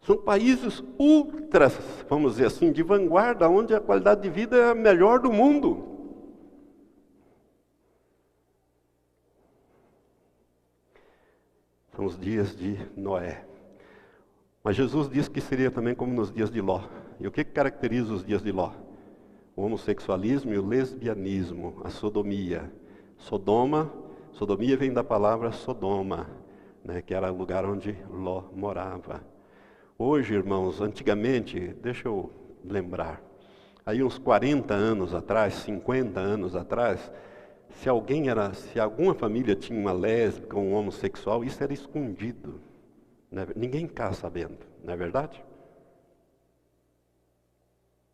São países ultra, vamos dizer assim, de vanguarda, onde a qualidade de vida é a melhor do mundo. São os dias de Noé. Mas Jesus disse que seria também como nos dias de Ló. E o que caracteriza os dias de Ló? O homossexualismo e o lesbianismo, a sodomia. Sodomia vem da palavra Sodoma, né, que era o lugar onde Ló morava. Hoje, irmãos, antigamente, deixa eu lembrar, aí uns 40 anos atrás, 50 anos atrás, se alguma família tinha uma lésbica ou um homossexual, isso era escondido. Né? Ninguém ficava sabendo, não é verdade?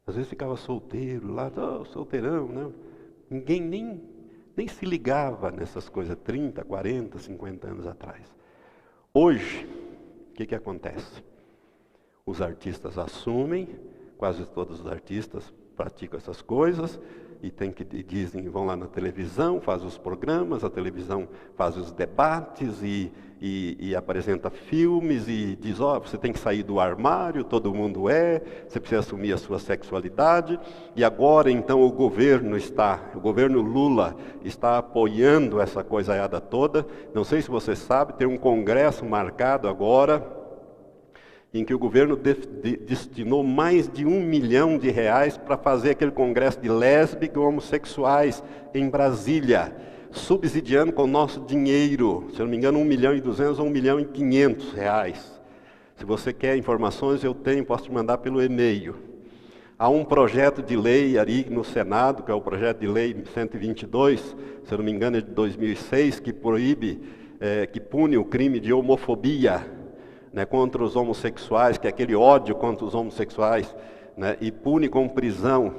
Às vezes ficava solteiro lá, solteirão, né? Ninguém nem se ligava nessas coisas 30, 40, 50 anos atrás. Hoje, o que acontece? Os artistas assumem, quase todos os artistas praticam essas coisas, e vão lá na televisão, fazem os programas, a televisão faz os debates e apresenta filmes e diz, você tem que sair do armário, todo mundo você precisa assumir a sua sexualidade. E agora então o governo Lula está apoiando essa coisaiada toda. Não sei se você sabe, tem um congresso marcado agora, em que o governo destinou mais de R$1 milhão para fazer aquele congresso de lésbicas e homossexuais em Brasília, subsidiando com o nosso dinheiro, se eu não me engano, R$1.200.000 ou R$1.500.000. Se você quer informações, posso te mandar pelo e-mail. Há um projeto de lei ali no Senado, que é o projeto de lei 122, se eu não me engano é de 2006, que pune o crime de homofobia, né, contra os homossexuais, que é aquele ódio contra os homossexuais, né, e pune com prisão,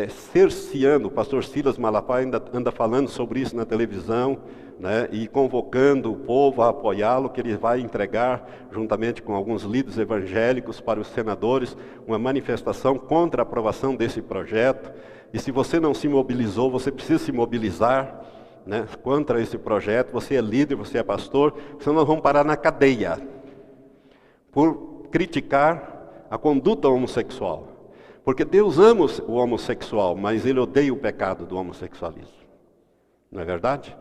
cerceando. O pastor Silas Malafaia anda falando sobre isso na televisão, né, e convocando o povo a apoiá-lo, que ele vai entregar, juntamente com alguns líderes evangélicos, para os senadores, uma manifestação contra a aprovação desse projeto. E se você não se mobilizou, você precisa se mobilizar, né, contra esse projeto. Você é líder, você é pastor, senão nós vamos parar na cadeia por criticar a conduta homossexual. Porque Deus ama o homossexual, mas Ele odeia o pecado do homossexualismo. Não é verdade?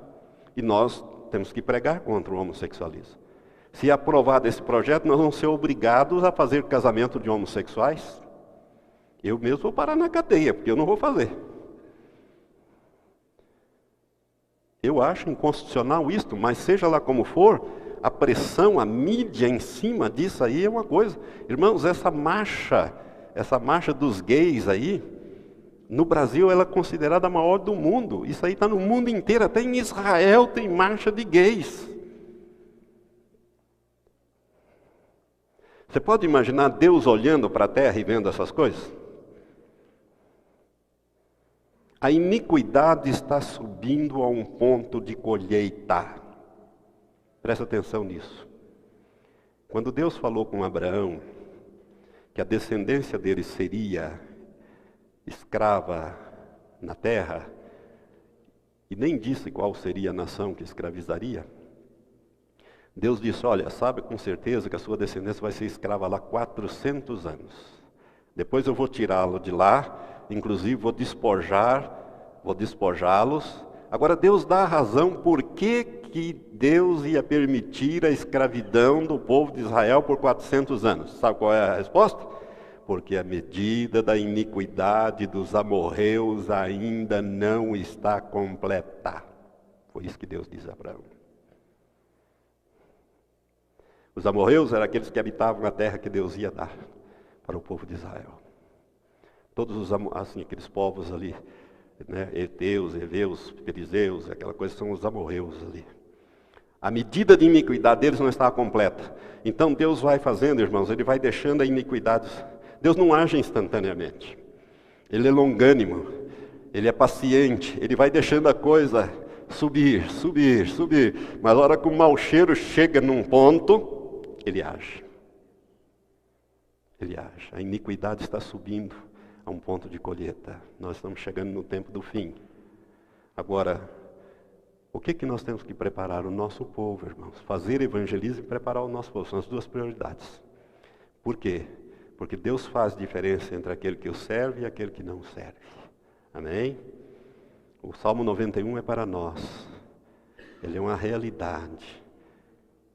E nós temos que pregar contra o homossexualismo. Se aprovado esse projeto, nós vamos ser obrigados a fazer casamento de homossexuais. Eu mesmo vou parar na cadeia, porque eu não vou fazer. Eu acho inconstitucional isto, mas seja lá como for, a pressão, a mídia em cima disso aí é uma coisa. Irmãos, essa marcha dos gays aí, no Brasil ela é considerada a maior do mundo. Isso aí está no mundo inteiro, até em Israel tem marcha de gays. Você pode imaginar Deus olhando para a terra e vendo essas coisas? A iniquidade está subindo a um ponto de colheita. Presta atenção nisso. Quando Deus falou com Abraão que a descendência dele seria escrava na terra, e nem disse qual seria a nação que escravizaria, Deus disse, olha, sabe com certeza que a sua descendência vai ser escrava lá 400 anos. Depois eu vou tirá-lo de lá, inclusive vou despojá-los. Agora Deus dá a razão por que Deus ia permitir a escravidão do povo de Israel por 400 anos. Sabe qual é a resposta? Porque a medida da iniquidade dos amorreus ainda não está completa. Foi isso que Deus diz a Abraão. Os amorreus eram aqueles que habitavam a terra que Deus ia dar para o povo de Israel. Todos aqueles povos ali, né, heteus, heveus, perizeus, aquela coisa, são os amorreus ali. A medida de iniquidade deles não está completa. Então Deus vai fazendo, irmãos, Ele vai deixando a iniquidade. Deus não age instantaneamente. Ele é longânimo, Ele é paciente, Ele vai deixando a coisa subir. Mas a hora que o mau cheiro chega num ponto, Ele age. A iniquidade está subindo a um ponto de colheita. Nós estamos chegando no tempo do fim. Agora, o que nós temos que preparar o nosso povo, irmãos? Fazer evangelismo e preparar o nosso povo. São as duas prioridades. Por quê? Porque Deus faz diferença entre aquele que o serve e aquele que não o serve. Amém? O Salmo 91 é para nós. Ele é uma realidade.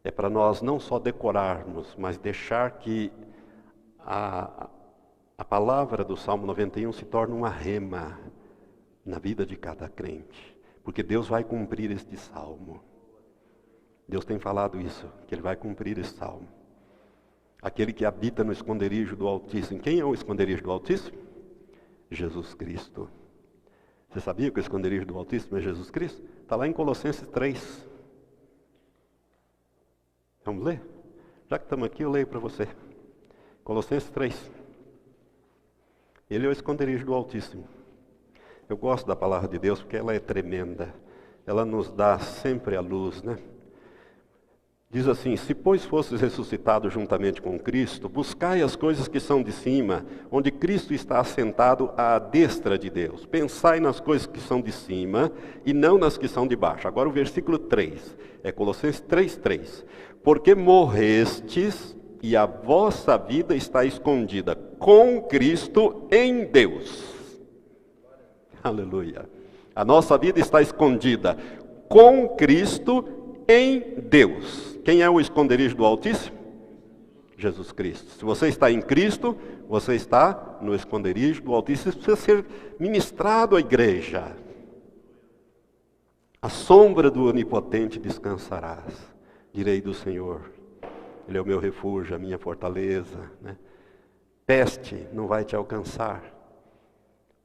É para nós não só decorarmos, mas deixar que a palavra do Salmo 91 se torne uma rema na vida de cada crente. Porque Deus vai cumprir este salmo. Deus tem falado isso, que Ele vai cumprir esse salmo. Aquele que habita no esconderijo do Altíssimo. Quem é o esconderijo do Altíssimo? Jesus Cristo. Você sabia que o esconderijo do Altíssimo é Jesus Cristo? Está lá em Colossenses 3. Vamos ler? Já que estamos aqui, eu leio para você. Colossenses 3. Ele é o esconderijo do Altíssimo. Eu gosto da palavra de Deus porque ela é tremenda. Ela nos dá sempre a luz, né? Diz assim: se pois fostes ressuscitados juntamente com Cristo, buscai as coisas que são de cima, onde Cristo está assentado à destra de Deus. Pensai nas coisas que são de cima e não nas que são de baixo. Agora o versículo 3, é Colossenses 3:3. Porque morrestes e a vossa vida está escondida com Cristo em Deus. Aleluia. A nossa vida está escondida com Cristo em Deus. Quem é o esconderijo do Altíssimo? Jesus Cristo. Se você está em Cristo, você está no esconderijo do Altíssimo. Isso precisa ser ministrado à igreja. À sombra do Onipotente descansarás. Direi do Senhor, Ele é o meu refúgio, a minha fortaleza. Né? Peste não vai te alcançar.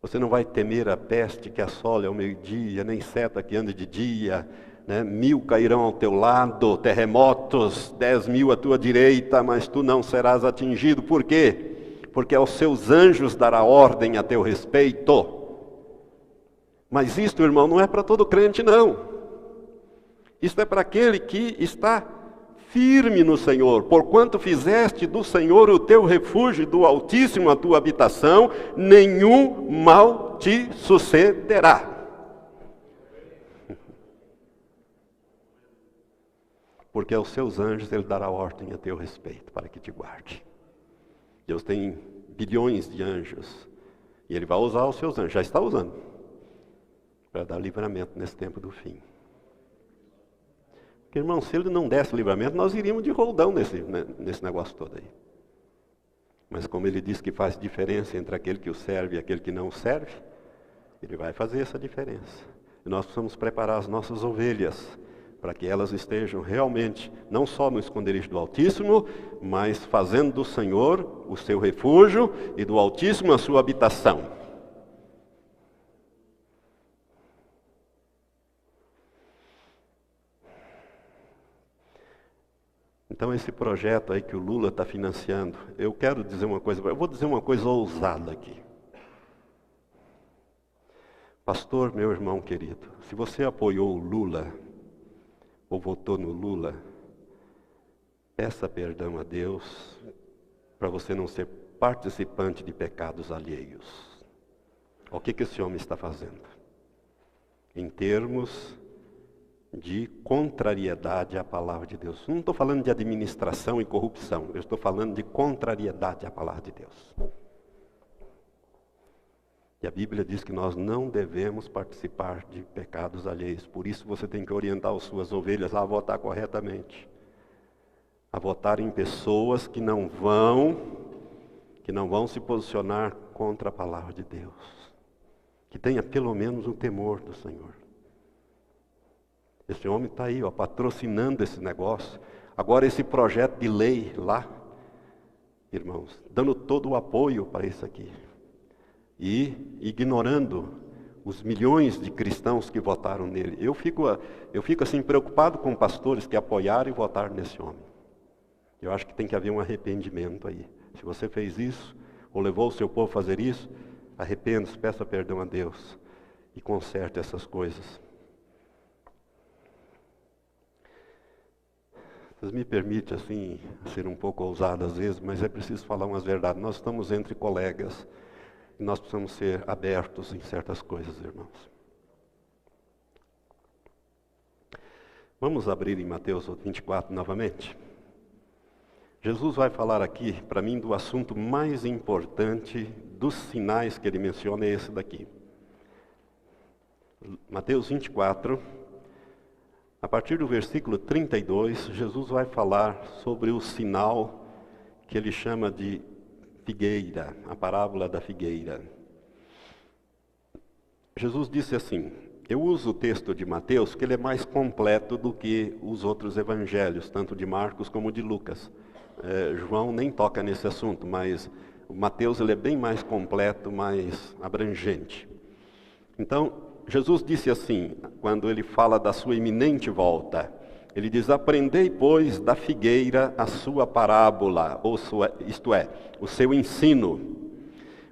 Você não vai temer a peste que assola ao meio-dia, nem seta que anda de dia. 1000 cairão ao teu lado, terremotos, 10.000 à tua direita, mas tu não serás atingido. Por quê? Porque aos seus anjos dará ordem a teu respeito. Mas isto, irmão, não é para todo crente, não. Isto é para aquele que está firme no Senhor. Porquanto fizeste do Senhor o teu refúgio, do Altíssimo a tua habitação, nenhum mal te sucederá. Porque aos seus anjos Ele dará ordem a teu respeito, para que te guarde. Deus tem bilhões de anjos, e Ele vai usar os seus anjos, já está usando, para dar livramento nesse tempo do fim. Porque, irmão, se Ele não desse livramento, nós iríamos de roldão nesse negócio todo aí. Mas como Ele diz que faz diferença entre aquele que o serve e aquele que não o serve, Ele vai fazer essa diferença. E nós precisamos preparar as nossas ovelhas, para que elas estejam realmente, não só no esconderijo do Altíssimo, mas fazendo do Senhor o seu refúgio e do Altíssimo a sua habitação. Então esse projeto aí que o Lula está financiando, eu quero dizer uma coisa, eu vou dizer uma coisa ousada aqui. Pastor, meu irmão querido, se você apoiou o Lula, ou votou no Lula, peça perdão a Deus para você não ser participante de pecados alheios. O que esse homem está fazendo? Em termos de contrariedade à palavra de Deus. Não estou falando de administração e corrupção, eu estou falando de contrariedade à palavra de Deus. E a Bíblia diz que nós não devemos participar de pecados alheios. Por isso você tem que orientar as suas ovelhas a votar corretamente. A votar em pessoas que não vão se posicionar contra a palavra de Deus. Que tenha pelo menos o temor do Senhor. Esse homem está aí, patrocinando esse negócio. Agora esse projeto de lei lá, irmãos, dando todo o apoio para isso aqui. E ignorando os milhões de cristãos que votaram nele. Eu fico assim preocupado com pastores que apoiaram e votaram nesse homem. Eu acho que tem que haver um arrependimento aí. Se você fez isso, ou levou o seu povo a fazer isso, arrependa-se, peça perdão a Deus e conserte essas coisas. Vocês me permitem assim ser um pouco ousado às vezes, mas é preciso falar umas verdades. Nós estamos entre colegas. E nós precisamos ser abertos em certas coisas, irmãos. Vamos abrir em Mateus 24 novamente. Jesus vai falar aqui, para mim, do assunto mais importante dos sinais que ele menciona, é esse daqui. Mateus 24, a partir do versículo 32, Jesus vai falar sobre o sinal que ele chama de figueira, a parábola da figueira. Jesus disse assim, eu uso o texto de Mateus, que ele é mais completo do que os outros evangelhos, tanto de Marcos como de Lucas. João nem toca nesse assunto, mas o Mateus ele é bem mais completo, mais abrangente. Então, Jesus disse assim, quando ele fala da sua iminente volta, ele diz, aprendei, pois, da figueira a sua parábola, isto é, o seu ensino.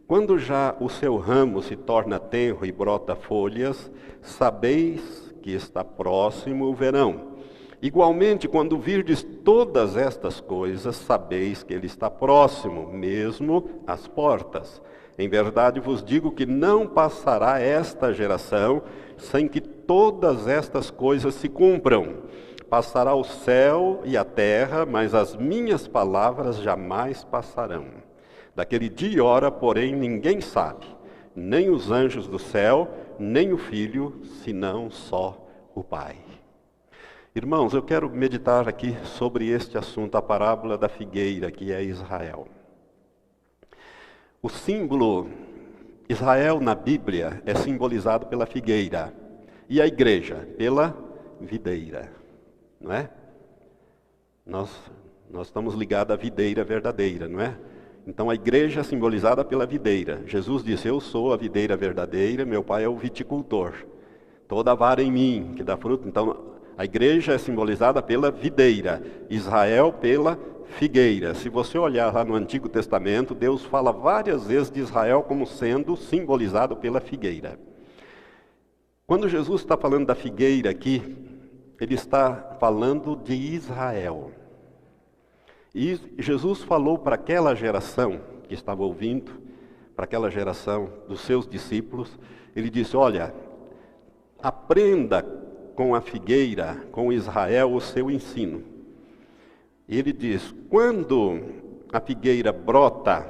Quando já o seu ramo se torna tenro e brota folhas, sabeis que está próximo o verão. Igualmente, quando virdes todas estas coisas, sabeis que ele está próximo, mesmo às portas. Em verdade vos digo que não passará esta geração sem que todas estas coisas se cumpram. Passará o céu e a terra, mas as minhas palavras jamais passarão. Daquele dia e hora, porém, ninguém sabe, nem os anjos do céu, nem o Filho, senão só o Pai. Irmãos, eu quero meditar aqui sobre este assunto, a parábola da figueira, que é Israel. O símbolo Israel na Bíblia é simbolizado pela figueira e a igreja pela videira, não é? Nós estamos ligados à videira verdadeira, não é? Então a igreja é simbolizada pela videira. Jesus disse, eu sou a videira verdadeira, meu pai é o viticultor. Toda vara em mim que dá fruto. Então a igreja é simbolizada pela videira, Israel pela figueira. Se você olhar lá no Antigo Testamento, Deus fala várias vezes de Israel como sendo simbolizado pela figueira. Quando Jesus está falando da figueira aqui, ele está falando de Israel. E Jesus falou para aquela geração que estava ouvindo, para aquela geração dos seus discípulos, ele disse, olha, aprenda com a figueira, com Israel, o seu ensino. E ele diz, quando a figueira brota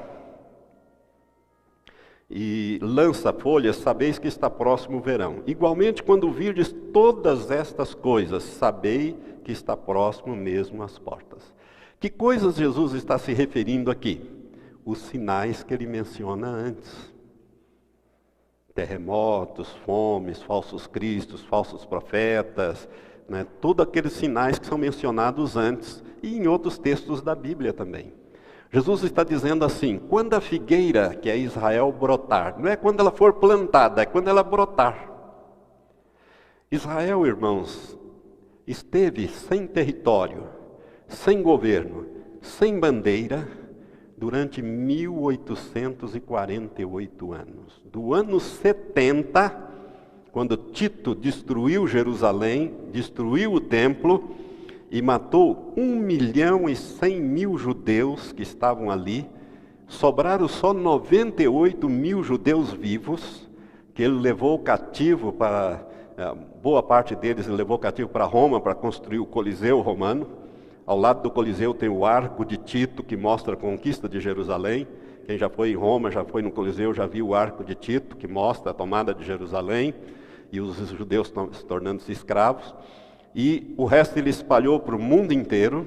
e lança folhas, sabeis que está próximo o verão. Igualmente, quando virdes todas estas coisas, sabei que está próximo mesmo às portas. Que coisas Jesus está se referindo aqui? Os sinais que ele menciona antes. Terremotos, fomes, falsos cristos, falsos profetas, né? Todos aqueles sinais que são mencionados antes e em outros textos da Bíblia também. Jesus está dizendo assim, quando a figueira, que é Israel, brotar, não é quando ela for plantada, é quando ela brotar. Israel, irmãos, esteve sem território, sem governo, sem bandeira, durante 1848 anos. Do ano 70, quando Tito destruiu Jerusalém, destruiu o templo e matou 1.100.000 judeus que estavam ali, sobraram só 98.000 judeus vivos, que ele levou cativo para, boa parte deles ele levou cativo para Roma, para construir o Coliseu romano. Ao lado do Coliseu tem o Arco de Tito, que mostra a conquista de Jerusalém. Quem já foi em Roma, já foi no Coliseu, já viu o Arco de Tito, que mostra a tomada de Jerusalém, e os judeus se tornando-se escravos. E o resto ele espalhou para o mundo inteiro.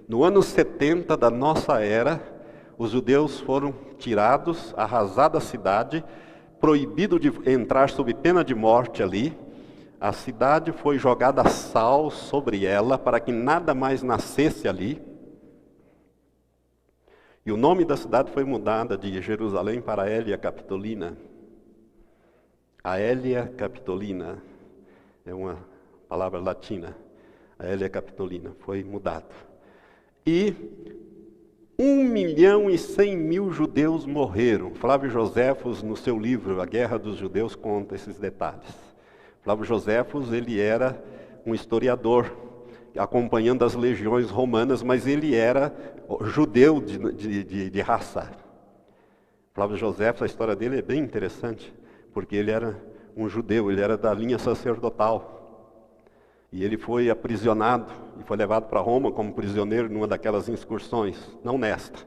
No ano 70 da nossa era, os judeus foram tirados, arrasada a cidade, proibido de entrar sob pena de morte ali. A cidade foi jogada sal sobre ela para que nada mais nascesse ali. E o nome da cidade foi mudada de Jerusalém para Aelia Capitolina. Aelia Capitolina é uma palavra latina. Aelia Capitolina foi mudado. E 1.100.000 judeus morreram. Flávio Joséfos, no seu livro A Guerra dos Judeus, conta esses detalhes. Flávio Joséfos, ele era um historiador, acompanhando as legiões romanas, mas ele era judeu de raça. Flávio Joséfos, a história dele é bem interessante, porque ele era um judeu, ele era da linha sacerdotal. E ele foi aprisionado e foi levado para Roma como prisioneiro numa daquelas excursões, não nesta.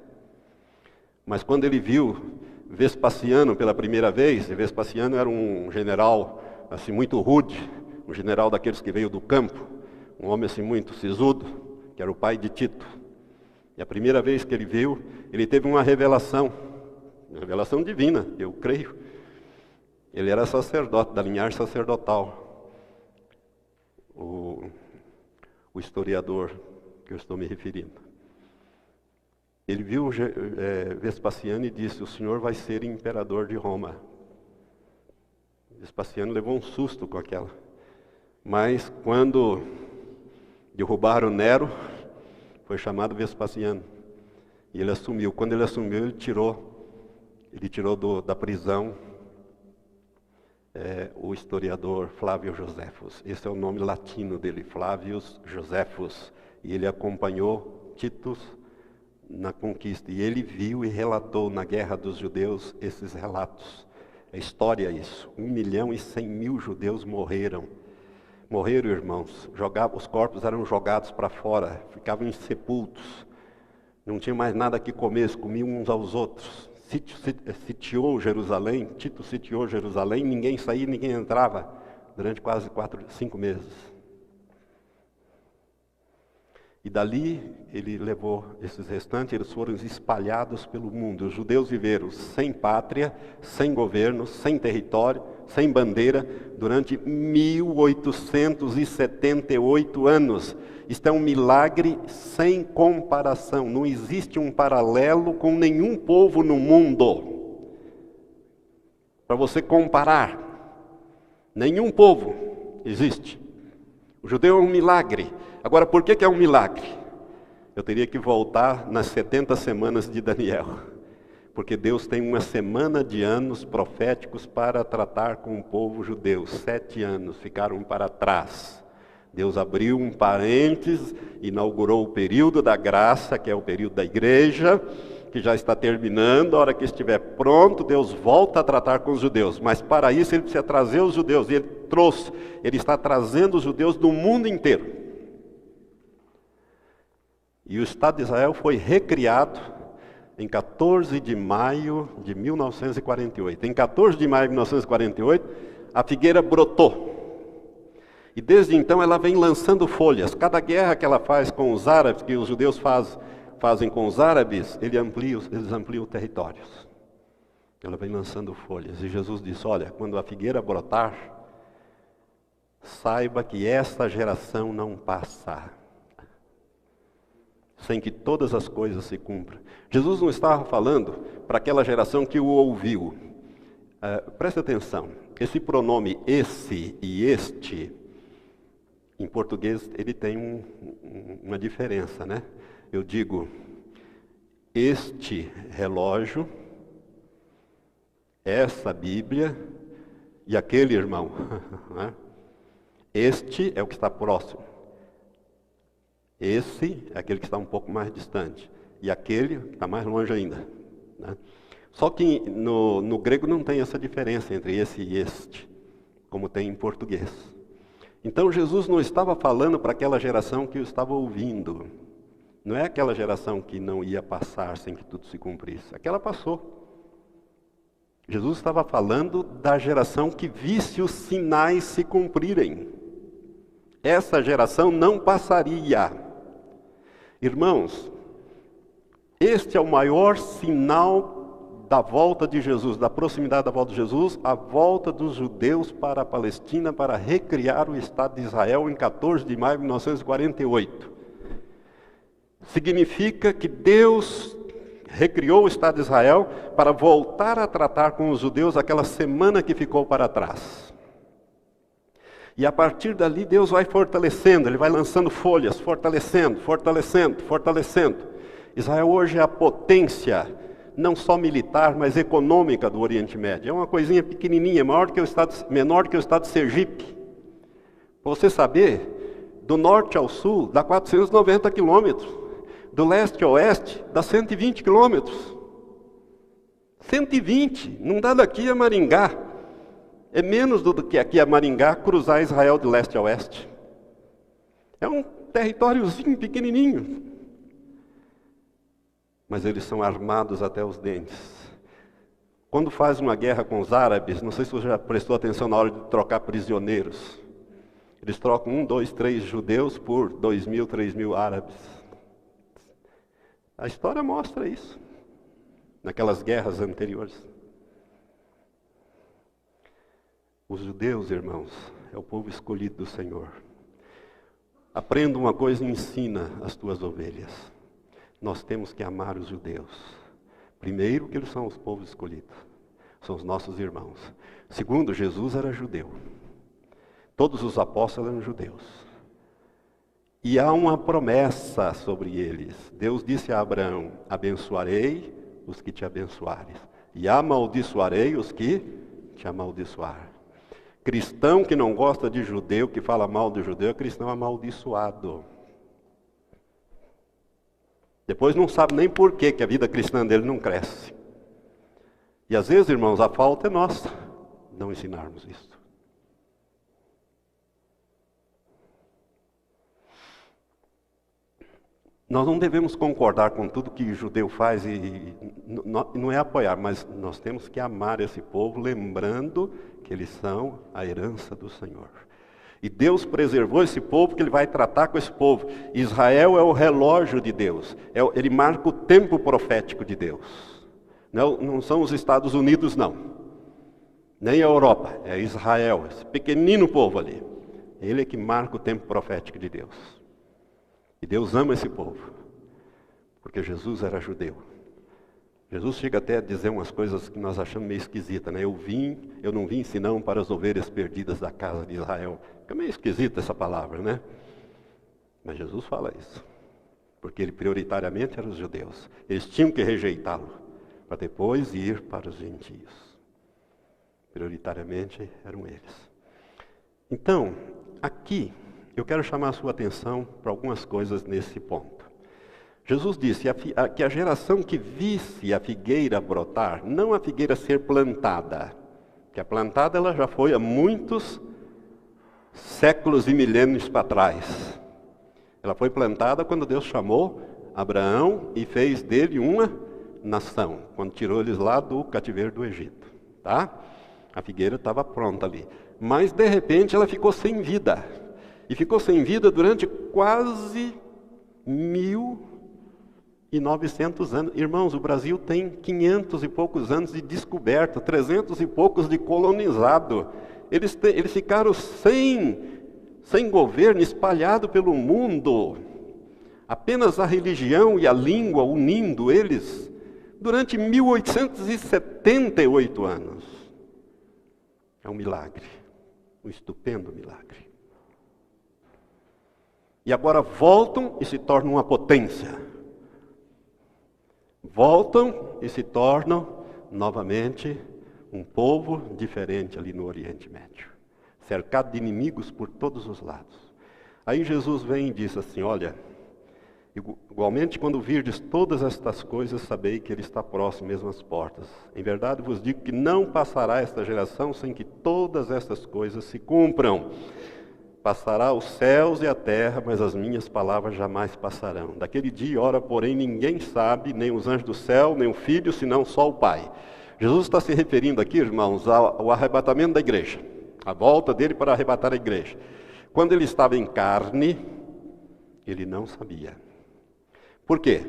Mas quando ele viu Vespasiano pela primeira vez, e Vespasiano era um general assim muito rude, um general daqueles que veio do campo, um homem assim muito sisudo, que era o pai de Tito. E a primeira vez que ele viu, ele teve uma revelação divina, eu creio. Ele era sacerdote, da linhagem sacerdotal. O historiador que eu estou me referindo. Ele viu Vespasiano e disse: o senhor vai ser imperador de Roma. Vespasiano levou um susto com aquela. Mas quando derrubaram Nero, foi chamado Vespasiano. E ele assumiu. Quando ele assumiu, ele tirou da prisão o historiador Flávio Joséfus. Esse é o nome latino dele, Flávios Joséfus. E ele acompanhou Tito na conquista. E ele viu e relatou na guerra dos judeus esses relatos. É história isso. 1.100.000 judeus morreram. Morreram, irmãos. Os corpos eram jogados para fora, ficavam insepultos. Não tinha mais nada que comer, comiam uns aos outros. Sitiou Jerusalém, Tito sitiou Jerusalém, ninguém saía, ninguém entrava, durante quase 5 meses. E dali ele levou esses restantes, eles foram espalhados pelo mundo. Os judeus viveram sem pátria, sem governo, sem território, sem bandeira, durante 1878 anos. Isto é um milagre sem comparação. Não existe um paralelo com nenhum povo no mundo. Para você comparar, nenhum povo existe. O judeu é um milagre. Agora, por que é um milagre? Eu teria que voltar nas 70 semanas de Daniel. Porque Deus tem uma semana de anos proféticos para tratar com o povo judeu. 7 anos ficaram para trás. Deus abriu um parênteses, inaugurou o período da graça, que é o período da igreja, que já está terminando. A hora que estiver pronto, Deus volta a tratar com os judeus. Mas para isso ele precisa trazer os judeus. E ele está trazendo os judeus do mundo inteiro. E o Estado de Israel foi recriado em 14 de maio de 1948. Em 14 de maio de 1948, a figueira brotou. E desde então ela vem lançando folhas. Cada guerra que ela faz com os árabes, que os judeus fazem com os árabes, eles ampliam territórios. Ela vem lançando folhas. E Jesus disse: olha, quando a figueira brotar, saiba que esta geração não passa sem que todas as coisas se cumpram. Jesus não estava falando para aquela geração que o ouviu. Presta atenção, esse pronome esse e este, em português ele tem uma diferença, né? Eu digo, este relógio, essa Bíblia e aquele irmão. Né? Este é o que está próximo. Esse é aquele que está um pouco mais distante. E aquele que está mais longe ainda. Né? Só que no grego não tem essa diferença entre esse e este, como tem em português. Então Jesus não estava falando para aquela geração que o estava ouvindo. Não é aquela geração que não ia passar sem que tudo se cumprisse. Aquela passou. Jesus estava falando da geração que visse os sinais se cumprirem. Essa geração não passaria. Irmãos, este é o maior sinal da volta de Jesus, da proximidade da volta de Jesus, a volta dos judeus para a Palestina para recriar o Estado de Israel em 14 de maio de 1948. Significa que Deus recriou o Estado de Israel para voltar a tratar com os judeus aquela semana que ficou para trás. E a partir dali Deus vai fortalecendo, Ele vai lançando folhas, fortalecendo. Israel hoje é a potência, não só militar, mas econômica do Oriente Médio. É uma coisinha pequenininha, menor que o estado de Sergipe. Para você saber, do norte ao sul dá 490 quilômetros, do leste ao oeste dá 120 quilômetros. 120, não dá daqui a Maringá. É menos do que aqui a Maringá cruzar Israel de leste a oeste. É um territóriozinho pequenininho. Mas eles são armados até os dentes. Quando faz uma guerra com os árabes, não sei se você já prestou atenção na hora de trocar prisioneiros. Eles trocam 1, 2, 3 judeus por 2.000, 3.000 árabes. A história mostra isso, naquelas guerras anteriores. Os judeus, irmãos, é o povo escolhido do Senhor. Aprenda uma coisa e ensina as tuas ovelhas. Nós temos que amar os judeus. Primeiro, que eles são os povos escolhidos. São os nossos irmãos. Segundo, Jesus era judeu. Todos os apóstolos eram judeus. E há uma promessa sobre eles. Deus disse a Abraão: abençoarei os que te abençoarem, e amaldiçoarei os que te amaldiçoarem. Cristão que não gosta de judeu, que fala mal de judeu, é cristão amaldiçoado. Depois não sabe nem por que a vida cristã dele não cresce. E às vezes, irmãos, a falta é nossa, não ensinarmos isso. Nós não devemos concordar com tudo que o judeu faz e não é apoiar, mas nós temos que amar esse povo, lembrando que eles são a herança do Senhor. E Deus preservou esse povo, que Ele vai tratar com esse povo. Israel é o relógio de Deus, ele marca o tempo profético de Deus. Não são os Estados Unidos, não. Nem a Europa, é Israel, esse pequenino povo ali. Ele é que marca o tempo profético de Deus. E Deus ama esse povo, porque Jesus era judeu. Jesus chega até a dizer umas coisas que nós achamos meio esquisitas, né? Eu não vim senão para as ovelhas perdidas da casa de Israel. Fica meio esquisita essa palavra, né? Mas Jesus fala isso, porque ele prioritariamente era os judeus. Eles tinham que rejeitá-lo, para depois ir para os gentios. Prioritariamente eram eles. Então, aqui, eu quero chamar a sua atenção para algumas coisas nesse ponto. Jesus disse que a geração que visse a figueira brotar, não a figueira ser plantada, que a plantada ela já foi há muitos séculos e milênios para trás. Ela foi plantada quando Deus chamou Abraão e fez dele uma nação, quando tirou eles lá do cativeiro do Egito. Tá? A figueira estava pronta ali. Mas de repente ela ficou sem vida. E ficou sem vida durante quase 1.900 anos. Irmãos, o Brasil tem 500 e poucos anos de descoberta, 300 e poucos de colonizado. Eles ficaram sem governo, espalhado pelo mundo. Apenas a religião e a língua unindo eles durante 1878 anos. É um milagre, um estupendo milagre. E agora voltam e se tornam uma potência. Voltam e se tornam novamente um povo diferente ali no Oriente Médio. Cercado de inimigos por todos os lados. Aí Jesus vem e diz assim, olha, igualmente quando virdes todas estas coisas, sabei que Ele está próximo mesmo às portas. Em verdade vos digo que não passará esta geração sem que todas estas coisas se cumpram. Passará os céus e a terra, mas as minhas palavras jamais passarão. Daquele dia e hora, porém, ninguém sabe, nem os anjos do céu, nem o Filho, senão só o Pai. Jesus está se referindo aqui, irmãos, ao arrebatamento da igreja. A volta dele para arrebatar a igreja. Quando ele estava em carne, ele não sabia. Por quê?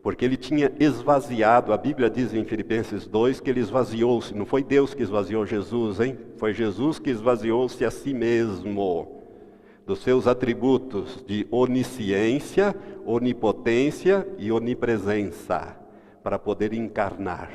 Porque ele tinha esvaziado, a Bíblia diz em Filipenses 2 que ele esvaziou-se, não foi Deus que esvaziou Jesus, hein? Foi Jesus que esvaziou-se a si mesmo, dos seus atributos de onisciência, onipotência e onipresença, para poder encarnar.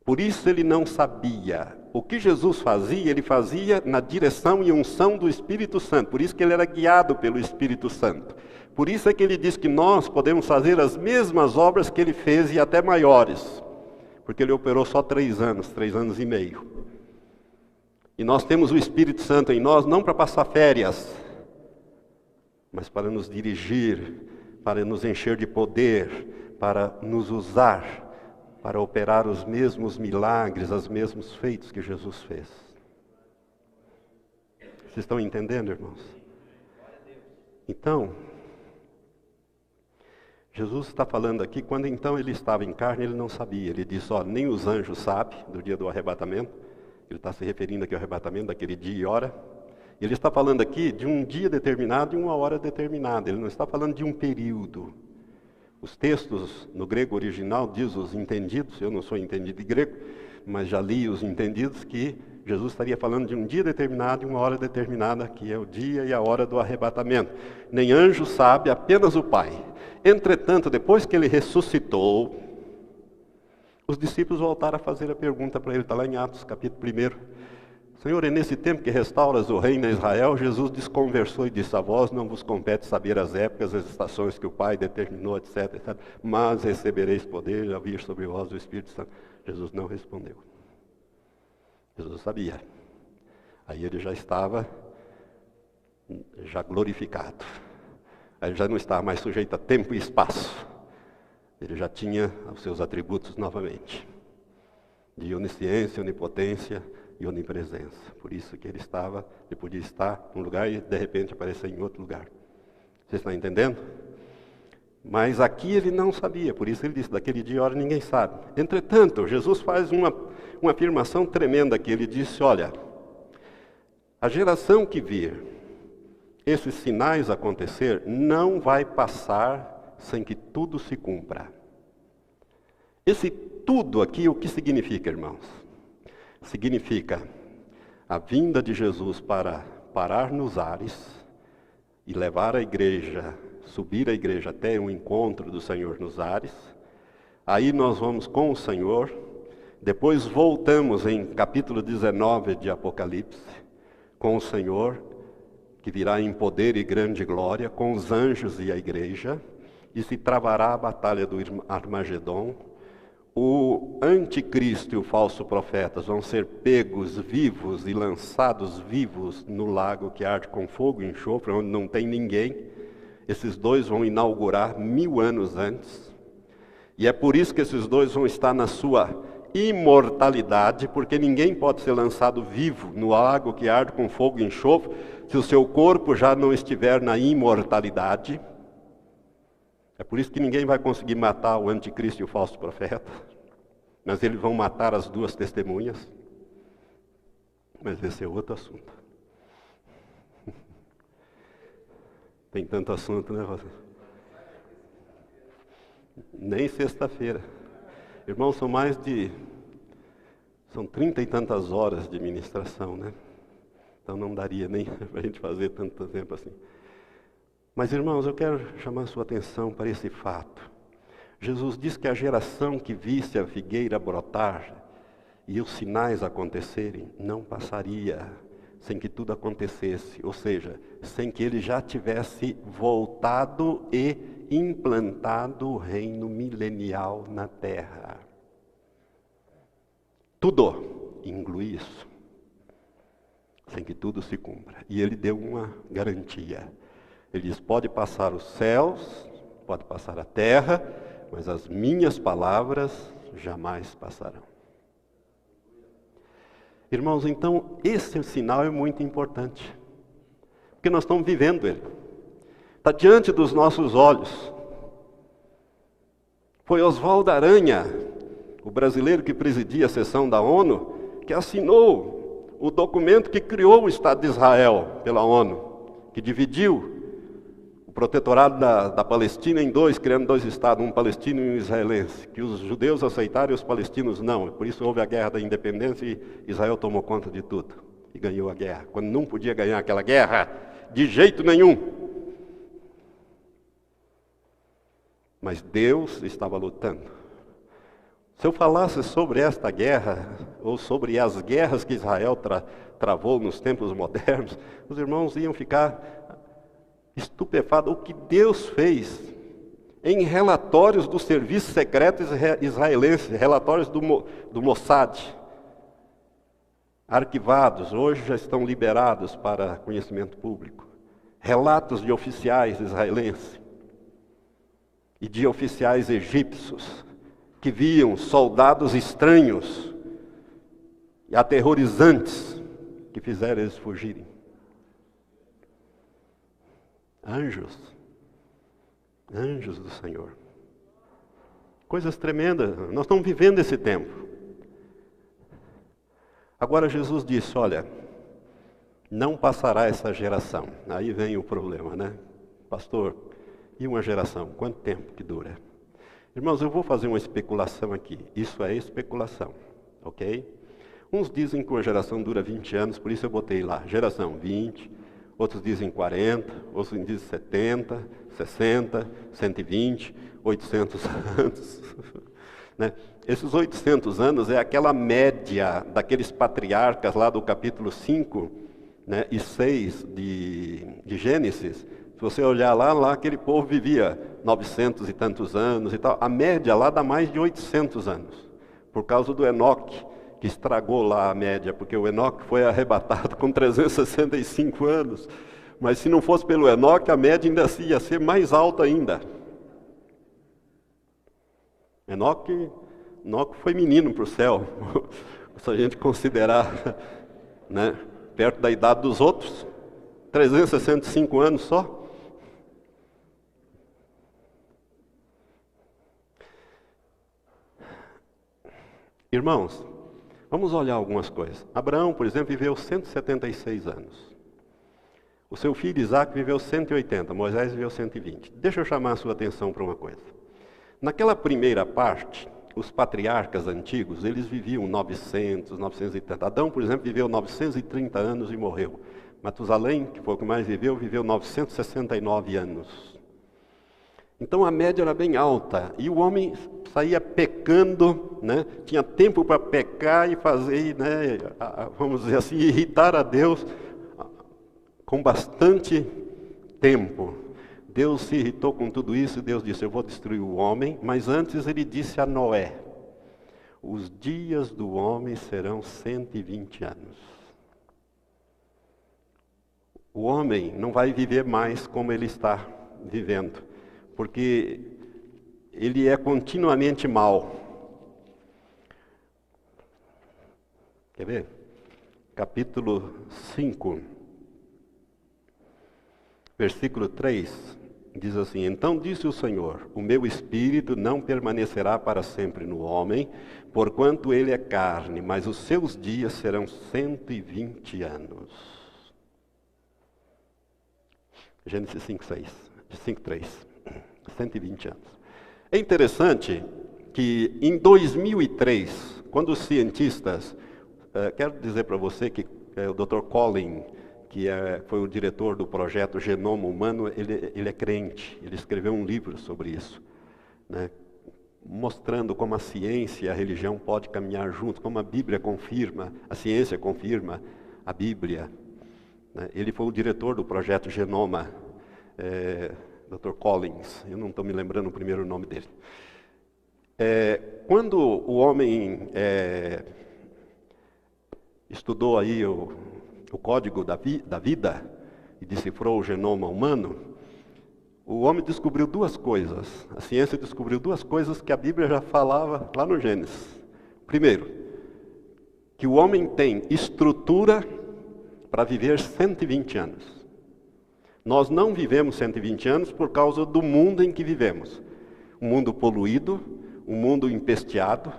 Por isso ele não sabia. O que Jesus fazia, ele fazia na direção e unção do Espírito Santo. Por isso que ele era guiado pelo Espírito Santo. Por isso é que ele diz que nós podemos fazer as mesmas obras que ele fez e até maiores. Porque ele operou só 3 anos e meio. E nós temos o Espírito Santo em nós, não para passar férias, mas para nos dirigir, para nos encher de poder, para nos usar, para operar os mesmos milagres, os mesmos feitos que Jesus fez. Vocês estão entendendo, irmãos? Então, Jesus está falando aqui, quando então ele estava em carne, ele não sabia. Ele disse, nem os anjos sabem do dia do arrebatamento. Ele está se referindo aqui ao arrebatamento daquele dia e hora. Ele está falando aqui de um dia determinado e uma hora determinada. Ele não está falando de um período. Os textos no grego original diz os entendidos, eu não sou entendido de grego, mas já li os entendidos, que Jesus estaria falando de um dia determinado e uma hora determinada, que é o dia e a hora do arrebatamento. Nem anjo sabe, apenas o Pai. Entretanto, depois que ele ressuscitou, os discípulos voltaram a fazer a pergunta para ele, está lá em Atos, capítulo 1. Senhor, é nesse tempo que restauras o reino a Israel, Jesus desconversou e disse, a vós não vos compete saber as épocas, as estações que o Pai determinou, etc, etc. Mas recebereis poder a vir sobre vós o Espírito Santo. Jesus não respondeu. Jesus sabia. Aí ele já estava glorificado. Aí ele já não estava mais sujeito a tempo e espaço. Ele já tinha os seus atributos novamente. De onisciência, onipotência e onipresença. Por isso que ele podia estar num lugar e de repente aparecer em outro lugar. Vocês estão entendendo? Mas aqui ele não sabia, por isso ele disse, daquele dia e hora ninguém sabe. Entretanto, Jesus faz uma afirmação tremenda aqui. Ele disse, olha, a geração que vir esses sinais acontecer, não vai passar sem que tudo se cumpra. Esse tudo aqui, o que significa, irmãos? Significa a vinda de Jesus para parar nos ares e levar a igreja, subir a igreja até o encontro do Senhor nos ares. Aí nós vamos com o Senhor, depois voltamos em capítulo 19 de Apocalipse, com o Senhor, que virá em poder e grande glória, com os anjos e a igreja, e se travará a batalha do Armagedon. O anticristo e o falso profeta vão ser pegos vivos e lançados vivos no lago que arde com fogo e enxofre, onde não tem ninguém. Esses dois vão inaugurar 1000 anos antes. E é por isso que esses dois vão estar na sua imortalidade, porque ninguém pode ser lançado vivo no lago que arde com fogo e enxofre, se o seu corpo já não estiver na imortalidade. É por isso que ninguém vai conseguir matar o anticristo e o falso profeta. Mas eles vão matar as duas testemunhas. Mas esse é outro assunto. Tem tanto assunto, né, você? Nem sexta-feira. Irmãos, são 30 e tantas horas de ministração, né? Então não daria nem para a gente fazer tanto tempo assim. Mas, irmãos, eu quero chamar a sua atenção para esse fato. Jesus diz que a geração que visse a figueira brotar e os sinais acontecerem, não passaria sem que tudo acontecesse. Ou seja, sem que ele já tivesse voltado e implantado o reino milenial na terra. Tudo inclui isso. Sem que tudo se cumpra. E ele deu uma garantia. Ele diz, pode passar os céus, pode passar a terra, mas as minhas palavras jamais passarão. Irmãos, então, esse sinal é muito importante. Porque nós estamos vivendo ele. Está diante dos nossos olhos. Foi Oswaldo Aranha, o brasileiro que presidia a sessão da ONU, que assinou o documento que criou o Estado de Israel pela ONU, que dividiu o protetorado da Palestina em dois, criando dois estados, um palestino e um israelense, que os judeus aceitaram e os palestinos não. Por isso houve a guerra da independência e Israel tomou conta de tudo e ganhou a guerra, quando não podia ganhar aquela guerra de jeito nenhum. Mas Deus estava lutando. Se eu falasse sobre esta guerra, ou sobre as guerras que Israel travou nos tempos modernos, os irmãos iam ficar estupefados. O que Deus fez em relatórios dos serviços secretos israelenses, relatórios do Mossad, arquivados, hoje já estão liberados para conhecimento público. Relatos de oficiais israelenses e de oficiais egípcios, que viam soldados estranhos e aterrorizantes que fizeram eles fugirem. Anjos. Anjos do Senhor. Coisas tremendas. Nós estamos vivendo esse tempo. Agora Jesus disse, olha, não passará essa geração. Aí vem o problema, né? Pastor, e uma geração? Quanto tempo que dura? Irmãos, eu vou fazer uma especulação aqui. Isso é especulação, ok? Uns dizem que uma geração dura 20 anos, por isso eu botei lá, geração 20. Outros dizem 40, outros dizem 70, 60, 120, 800 anos. Né? Esses 800 anos é aquela média daqueles patriarcas lá do capítulo 5, né, e 6 de Gênesis. Se você olhar lá aquele povo vivia 900 e tantos anos e tal. A média lá dá mais de 800 anos, por causa do Enoque, que estragou lá a média, porque o Enoque foi arrebatado com 365 anos. Mas se não fosse pelo Enoque, a média ainda ia ser mais alta ainda. Enoque foi menino para o céu, se a gente considerar, né, perto da idade dos outros, 365 anos só. Irmãos, vamos olhar algumas coisas. Abraão, por exemplo, viveu 176 anos. O seu filho Isaac viveu 180, Moisés viveu 120. Deixa eu chamar a sua atenção para uma coisa. Naquela primeira parte, os patriarcas antigos, eles viviam 900, 930. Adão, por exemplo, viveu 930 anos e morreu. Matusalém, que foi o que mais viveu 969 anos. Então a média era bem alta, e o homem saía pecando, né? Tinha tempo para pecar e fazer, né, vamos dizer assim, irritar a Deus com bastante tempo. Deus se irritou com tudo isso, Deus disse, eu vou destruir o homem, mas antes ele disse a Noé, os dias do homem serão 120 anos. O homem não vai viver mais como ele está vivendo, porque ele é continuamente mau. Quer ver? Capítulo 5, versículo 3, diz assim, então disse o Senhor, o meu espírito não permanecerá para sempre no homem, porquanto ele é carne, mas os seus dias serão 120 anos. Gênesis 5:3, 120 anos. É interessante que em 2003, quando os cientistas, quero dizer para você que o Dr. Colin, que foi o diretor do projeto Genoma Humano, ele é crente, ele escreveu um livro sobre isso, né, mostrando como a ciência e a religião podem caminhar juntos, como a Bíblia confirma, a ciência confirma a Bíblia. Né. Ele foi o diretor do projeto Genoma, Dr. Collins, eu não estou me lembrando o primeiro nome dele. Quando o homem estudou aí o código da vida e decifrou o genoma humano, o homem descobriu duas coisas. A ciência descobriu duas coisas que a Bíblia já falava lá no Gênesis. Primeiro, que o homem tem estrutura para viver 120 anos. Nós não vivemos 120 anos por causa do mundo em que vivemos. Um mundo poluído, um mundo empesteado,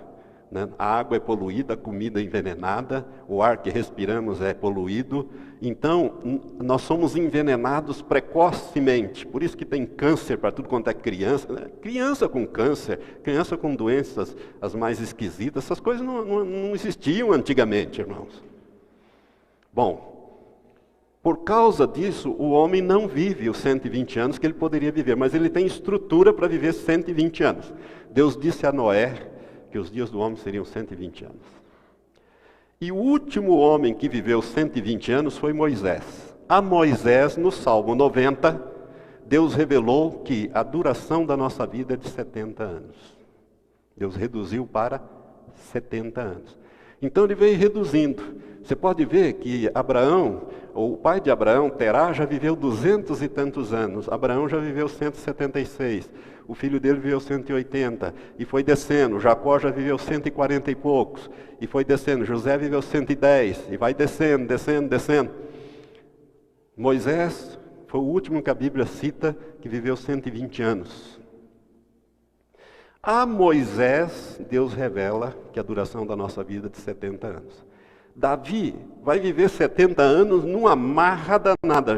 né? A água é poluída, a comida é envenenada, o ar que respiramos é poluído. Então, nós somos envenenados precocemente. Por isso que tem câncer para tudo quanto é criança. Né? Criança com câncer, criança com doenças as mais esquisitas. Essas coisas não existiam antigamente, irmãos. Bom, por causa disso, o homem não vive os 120 anos que ele poderia viver. Mas ele tem estrutura para viver 120 anos. Deus disse a Noé que os dias do homem seriam 120 anos. E o último homem que viveu 120 anos foi Moisés. A Moisés, no Salmo 90, Deus revelou que a duração da nossa vida é de 70 anos. Deus reduziu para 70 anos. Então ele veio reduzindo. Você pode ver que Abraão, o pai de Abraão, Terá, já viveu 200 e tantos anos. Abraão já viveu 176. O filho dele viveu 180 e foi descendo. Jacó já viveu 140 e poucos e foi descendo. José viveu 110 e vai descendo. Moisés Foi o último que a Bíblia cita que viveu 120 anos. A Moisés, Deus revela que a duração da nossa vida é de 70 anos. Davi vai viver 70 anos numa marra danada.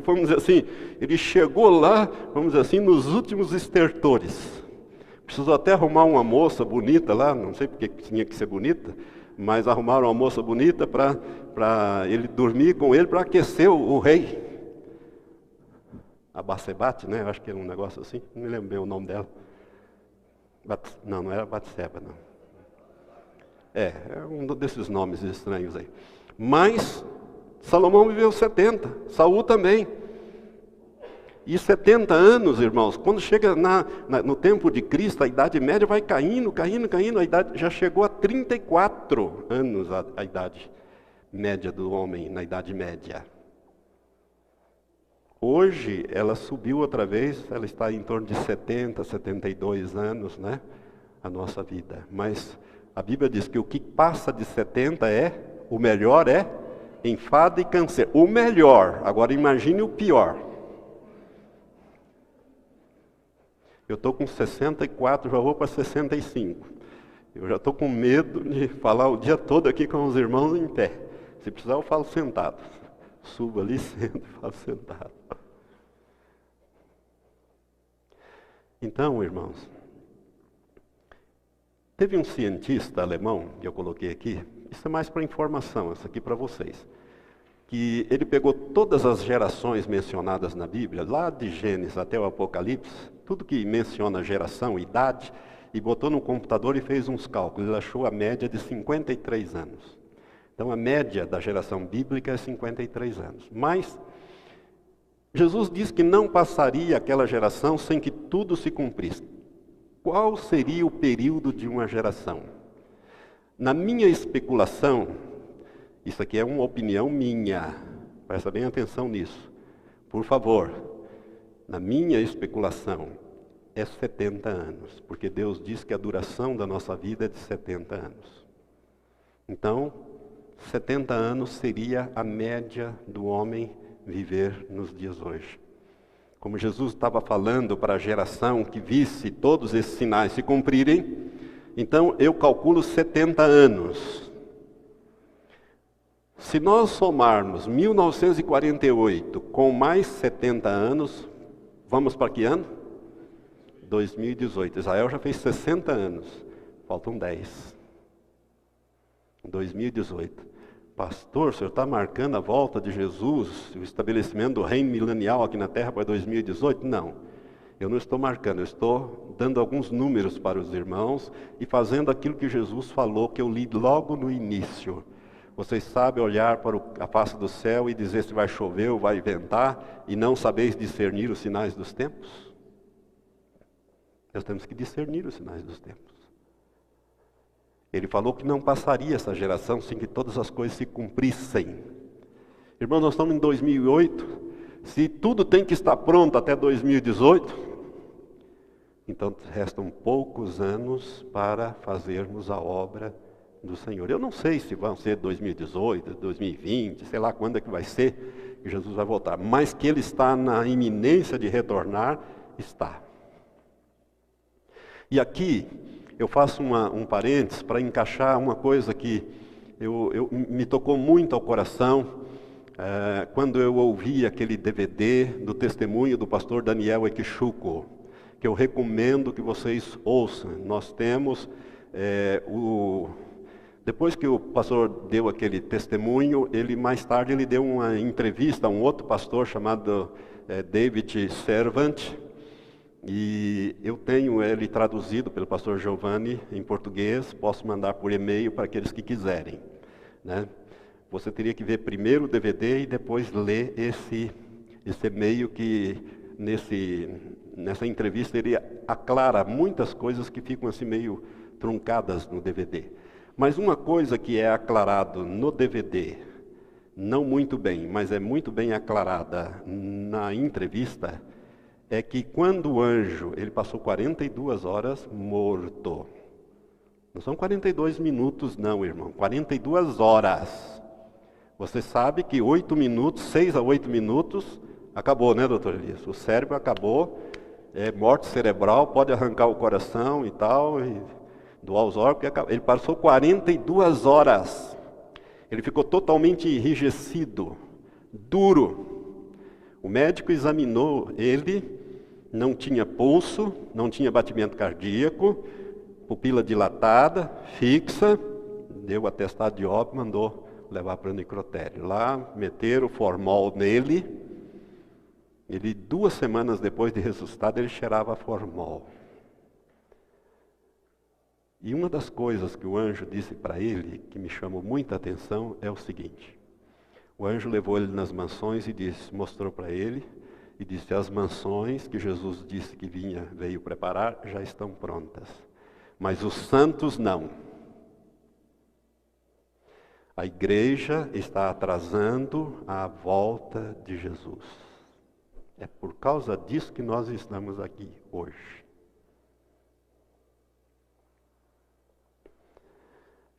Vamos dizer assim, ele chegou lá, vamos dizer assim, nos últimos estertores. Precisou até arrumar uma moça bonita lá, não sei porque tinha que ser bonita, mas arrumaram uma moça bonita para ele dormir com ele, para aquecer o rei. A Bacebate, né? Eu acho que era um negócio assim, não me lembro bem o nome dela. Não era Batseba, não. É um desses nomes estranhos aí. Mas Salomão viveu 70, Saul também. E 70 anos, irmãos, quando chega no tempo de Cristo, a idade média vai caindo, a idade já chegou a 34 anos a idade média do homem, na idade média. Hoje, ela subiu outra vez, ela está em torno de 70, 72 anos, né? A nossa vida. Mas a Bíblia diz que o que passa de 70 o melhor é enfado e câncer. O melhor, agora imagine o pior. Eu estou com 64, já vou para 65. Eu já estou com medo de falar o dia todo aqui com os irmãos em pé. Se precisar, eu falo sentado. Subo ali, sento e falo sentado. Então, irmãos, teve um cientista alemão, que eu coloquei aqui, isso é mais para informação, isso aqui para vocês, que ele pegou todas as gerações mencionadas na Bíblia, lá de Gênesis até o Apocalipse, tudo que menciona geração, idade, e botou no computador e fez uns cálculos. Ele achou a média de 53 anos. Então a média da geração bíblica é 53 anos. Mas Jesus disse que não passaria aquela geração sem que tudo se cumprisse. Qual seria o período de uma geração? Na minha especulação, isso aqui é uma opinião minha, presta bem atenção nisso, por favor. Na minha especulação, é 70 anos, porque Deus diz que a duração da nossa vida é de 70 anos. Então, 70 anos seria a média do homem viver nos dias hoje. Como Jesus estava falando para a geração que visse todos esses sinais se cumprirem, então eu calculo 70 anos. Se nós somarmos 1948 com mais 70 anos, vamos para que ano? 2018. Israel já fez 60 anos. Faltam 10. 2018. Pastor, o senhor está marcando a volta de Jesus, o estabelecimento do reino milenial aqui na Terra para 2018? Não. Eu não estou marcando, eu estou dando alguns números para os irmãos e fazendo aquilo que Jesus falou, que eu li logo no início. Vocês sabem olhar para a face do céu e dizer se vai chover ou vai ventar, e não sabeis discernir os sinais dos tempos? Nós temos que discernir os sinais dos tempos. Ele falou que não passaria essa geração sem que todas as coisas se cumprissem. Irmãos, nós estamos em 2008. Se tudo tem que estar pronto até 2018, então restam poucos anos para fazermos a obra do Senhor. Eu não sei se vão ser 2018, 2020, sei lá quando é que vai ser que Jesus vai voltar. Mas que Ele está na iminência de retornar, está. E aqui eu faço um parênteses para encaixar uma coisa que me tocou muito ao coração quando eu ouvi aquele DVD do testemunho do pastor Daniel Equichuco, que eu recomendo que vocês ouçam. Nós temos depois que o pastor deu aquele testemunho, mais tarde ele deu uma entrevista a um outro pastor chamado David Servant. E eu tenho ele traduzido pelo pastor Giovanni em português, posso mandar por e-mail para aqueles que quiserem, né? Você teria que ver primeiro o DVD e depois ler esse e-mail que nessa entrevista ele aclara muitas coisas que ficam assim meio truncadas no DVD. Mas uma coisa que é aclarado no DVD, não muito bem, mas é muito bem aclarada na entrevista, é que quando o anjo, ele passou 42 horas morto. Não são 42 minutos não, irmão, 42 horas. Você sabe que 8 minutos, 6 a 8 minutos, Acabou, né, doutor Elias? O cérebro acabou, morte cerebral, pode arrancar o coração e tal, e doar os órgãos. Ele passou 42 horas. Ele ficou totalmente enrijecido, duro. O médico examinou ele, não tinha pulso, não tinha batimento cardíaco, pupila dilatada, fixa, deu o atestado de óbito, mandou levar para o necrotério. Lá meteram formol nele. Ele, 2 semanas depois de ressuscitado, ele cheirava formol. E uma das coisas que o anjo disse para ele, que me chamou muita atenção, é o seguinte. O anjo levou ele nas mansões e mostrou para ele, e disse, as mansões que Jesus disse que veio preparar, já estão prontas. Mas os santos não. A igreja está atrasando a volta de Jesus. É por causa disso que nós estamos aqui hoje.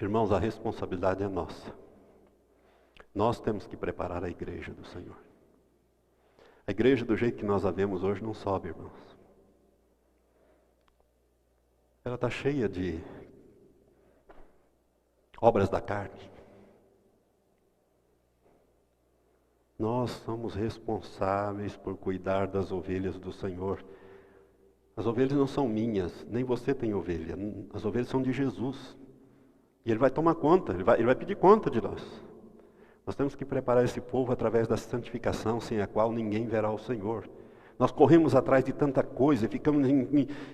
Irmãos, a responsabilidade é nossa. Nós temos que preparar a igreja do Senhor. A igreja do jeito que nós a vemos hoje não sobe, irmãos. Ela está cheia de obras da carne. Nós somos responsáveis por cuidar das ovelhas do Senhor. As ovelhas não são minhas, nem você tem ovelha. As ovelhas são de Jesus. E Ele vai tomar conta, Ele vai pedir conta de nós. Nós temos que preparar esse povo através da santificação, sem a qual ninguém verá o Senhor. Nós corremos atrás de tanta coisa, e ficamos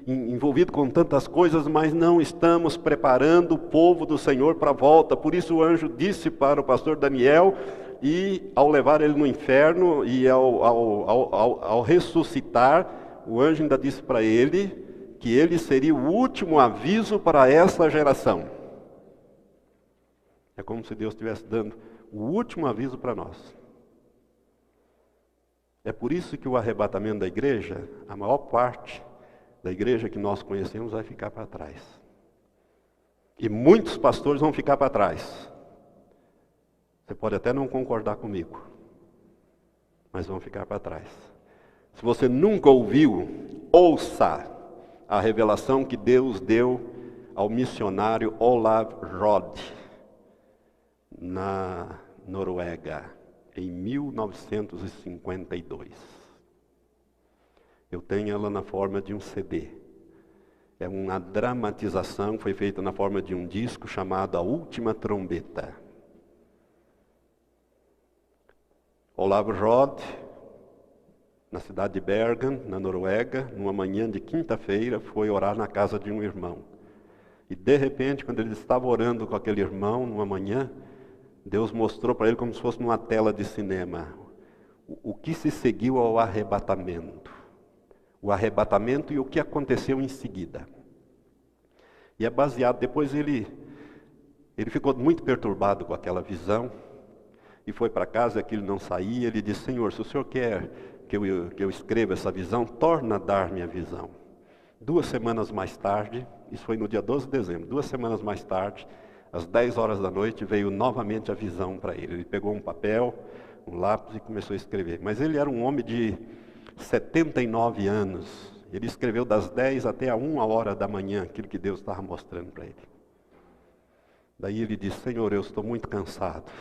envolvidos com tantas coisas, mas não estamos preparando o povo do Senhor para a volta. Por isso o anjo disse para o pastor Daniel, e ao levar ele no inferno, e ao ressuscitar, o anjo ainda disse para ele, que ele seria o último aviso para essa geração. É como se Deus estivesse dando o último aviso para nós. É por isso que o arrebatamento da igreja, a maior parte da igreja que nós conhecemos vai ficar para trás. E muitos pastores vão ficar para trás. Você pode até não concordar comigo, mas vão ficar para trás. Se você nunca ouviu, ouça a revelação que Deus deu ao missionário Olav Rod, na Noruega, em 1952. Eu tenho ela na forma de um CD. É uma dramatização, foi feita na forma de um disco chamado A Última Trombeta. Olav Rod, na cidade de Bergen, na Noruega, numa manhã de quinta-feira, foi orar na casa de um irmão. E de repente, quando ele estava orando com aquele irmão, numa manhã, Deus mostrou para ele como se fosse numa tela de cinema o que se seguiu ao arrebatamento. O arrebatamento e o que aconteceu em seguida. E é baseado, depois ele ficou muito perturbado com aquela visão, e foi para casa, aquilo não saía, ele disse, Senhor, se o Senhor quer que eu escreva essa visão, torna a dar-me a visão. 2 semanas mais tarde, isso foi no dia 12 de dezembro, 2 semanas mais tarde, às 10 horas da noite, veio novamente a visão para ele. Ele pegou um papel, um lápis e começou a escrever. Mas ele era um homem de 79 anos. Ele escreveu das 10 até a 1 hora da manhã, aquilo que Deus estava mostrando para ele. Daí ele disse, Senhor, eu estou muito cansado.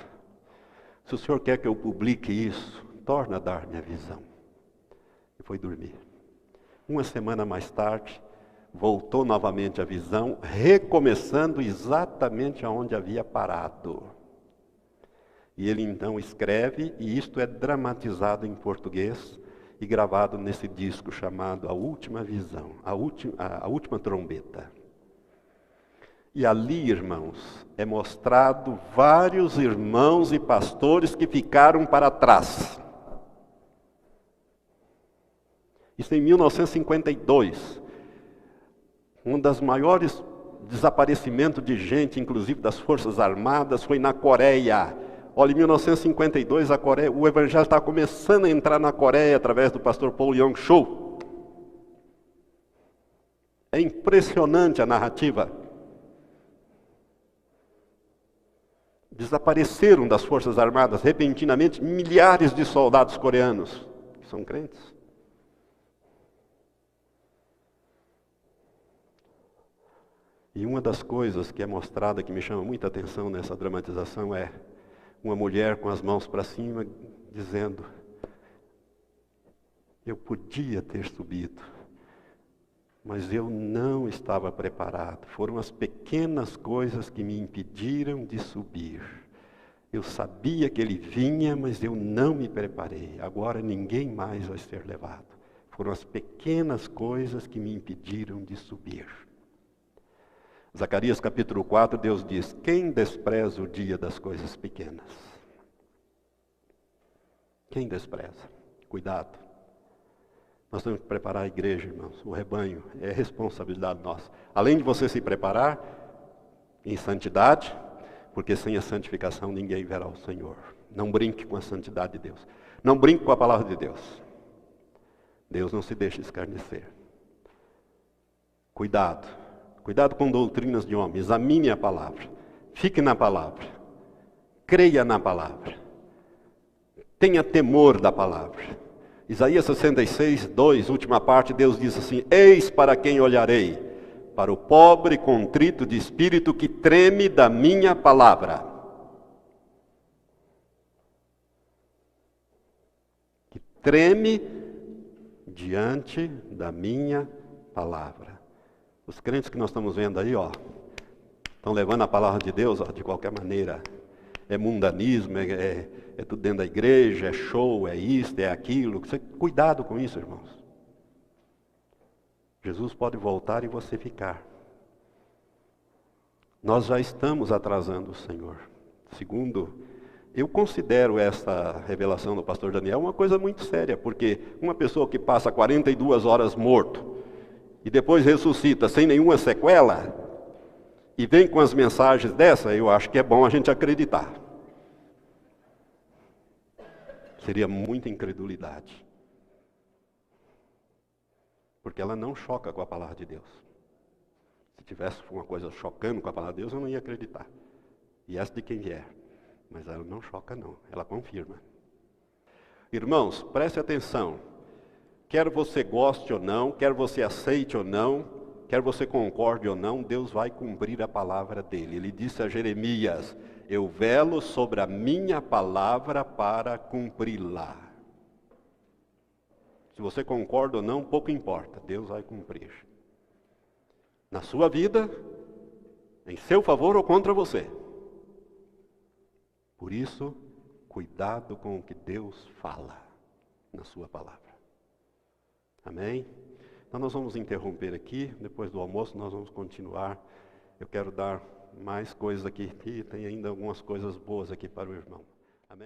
Se o Senhor quer que eu publique isso, torna a dar-me a visão. E foi dormir. 1 semana mais tarde, voltou novamente a visão, recomeçando exatamente aonde havia parado. E ele então escreve, e isto é dramatizado em português, e gravado nesse disco chamado A Última Visão, a última Trombeta. E ali, irmãos, é mostrado vários irmãos e pastores que ficaram para trás. Isso em 1952. Um dos maiores desaparecimentos de gente, inclusive das Forças Armadas, foi na Coreia. Olha, em 1952, a Coreia, o Evangelho está começando a entrar na Coreia através do pastor Paul Yong-Cho. É impressionante a narrativa. Desapareceram das Forças Armadas repentinamente milhares de soldados coreanos, que são crentes. E uma das coisas que é mostrada, que me chama muita atenção nessa dramatização, é uma mulher com as mãos para cima, dizendo: eu podia ter subido, mas eu não estava preparado. Foram as pequenas coisas que me impediram de subir. Eu sabia que ele vinha, mas eu não me preparei. Agora ninguém mais vai ser levado. Foram as pequenas coisas que me impediram de subir. Zacarias capítulo 4, Deus diz: quem despreza o dia das coisas pequenas? Quem despreza? Cuidado. Nós temos que preparar a igreja, irmãos, o rebanho, é responsabilidade nossa. Além de você se preparar em santidade, porque sem a santificação ninguém verá o Senhor. Não brinque com a santidade de Deus. Não brinque com a palavra de Deus. Deus não se deixa escarnecer. Cuidado. Cuidado com doutrinas de homens. Examine a palavra. Fique na palavra. Creia na palavra. Tenha temor da palavra. Isaías 66, 2, última parte, Deus diz assim: eis para quem olharei, para o pobre contrito de espírito que treme da minha palavra. Que treme diante da minha palavra. Os crentes que nós estamos vendo aí, estão levando a palavra de Deus, de qualquer maneira. É mundanismo, é tudo dentro da igreja, é show, é isto, é aquilo. Cuidado com isso, irmãos. Jesus pode voltar e você ficar. Nós já estamos atrasando o Senhor. Segundo, eu considero essa revelação do pastor Daniel uma coisa muito séria, porque uma pessoa que passa 42 horas morto e depois ressuscita sem nenhuma sequela e vem com as mensagens dessa, eu acho que é bom a gente acreditar. Seria muita incredulidade. Porque ela não choca com a palavra de Deus. Se tivesse uma coisa chocando com a palavra de Deus, eu não ia acreditar. E essa de quem vier. Mas ela não choca não, ela confirma. Irmãos, preste atenção. Quer você goste ou não, quer você aceite ou não, quer você concorde ou não, Deus vai cumprir a palavra dele. Ele disse a Jeremias: eu velo sobre a minha palavra para cumpri-la. Se você concorda ou não, pouco importa, Deus vai cumprir. Na sua vida, em seu favor ou contra você. Por isso, cuidado com o que Deus fala na sua palavra. Amém? Então nós vamos interromper aqui, depois do almoço nós vamos continuar. Eu quero dar mais coisas aqui, e tem ainda algumas coisas boas aqui para o irmão.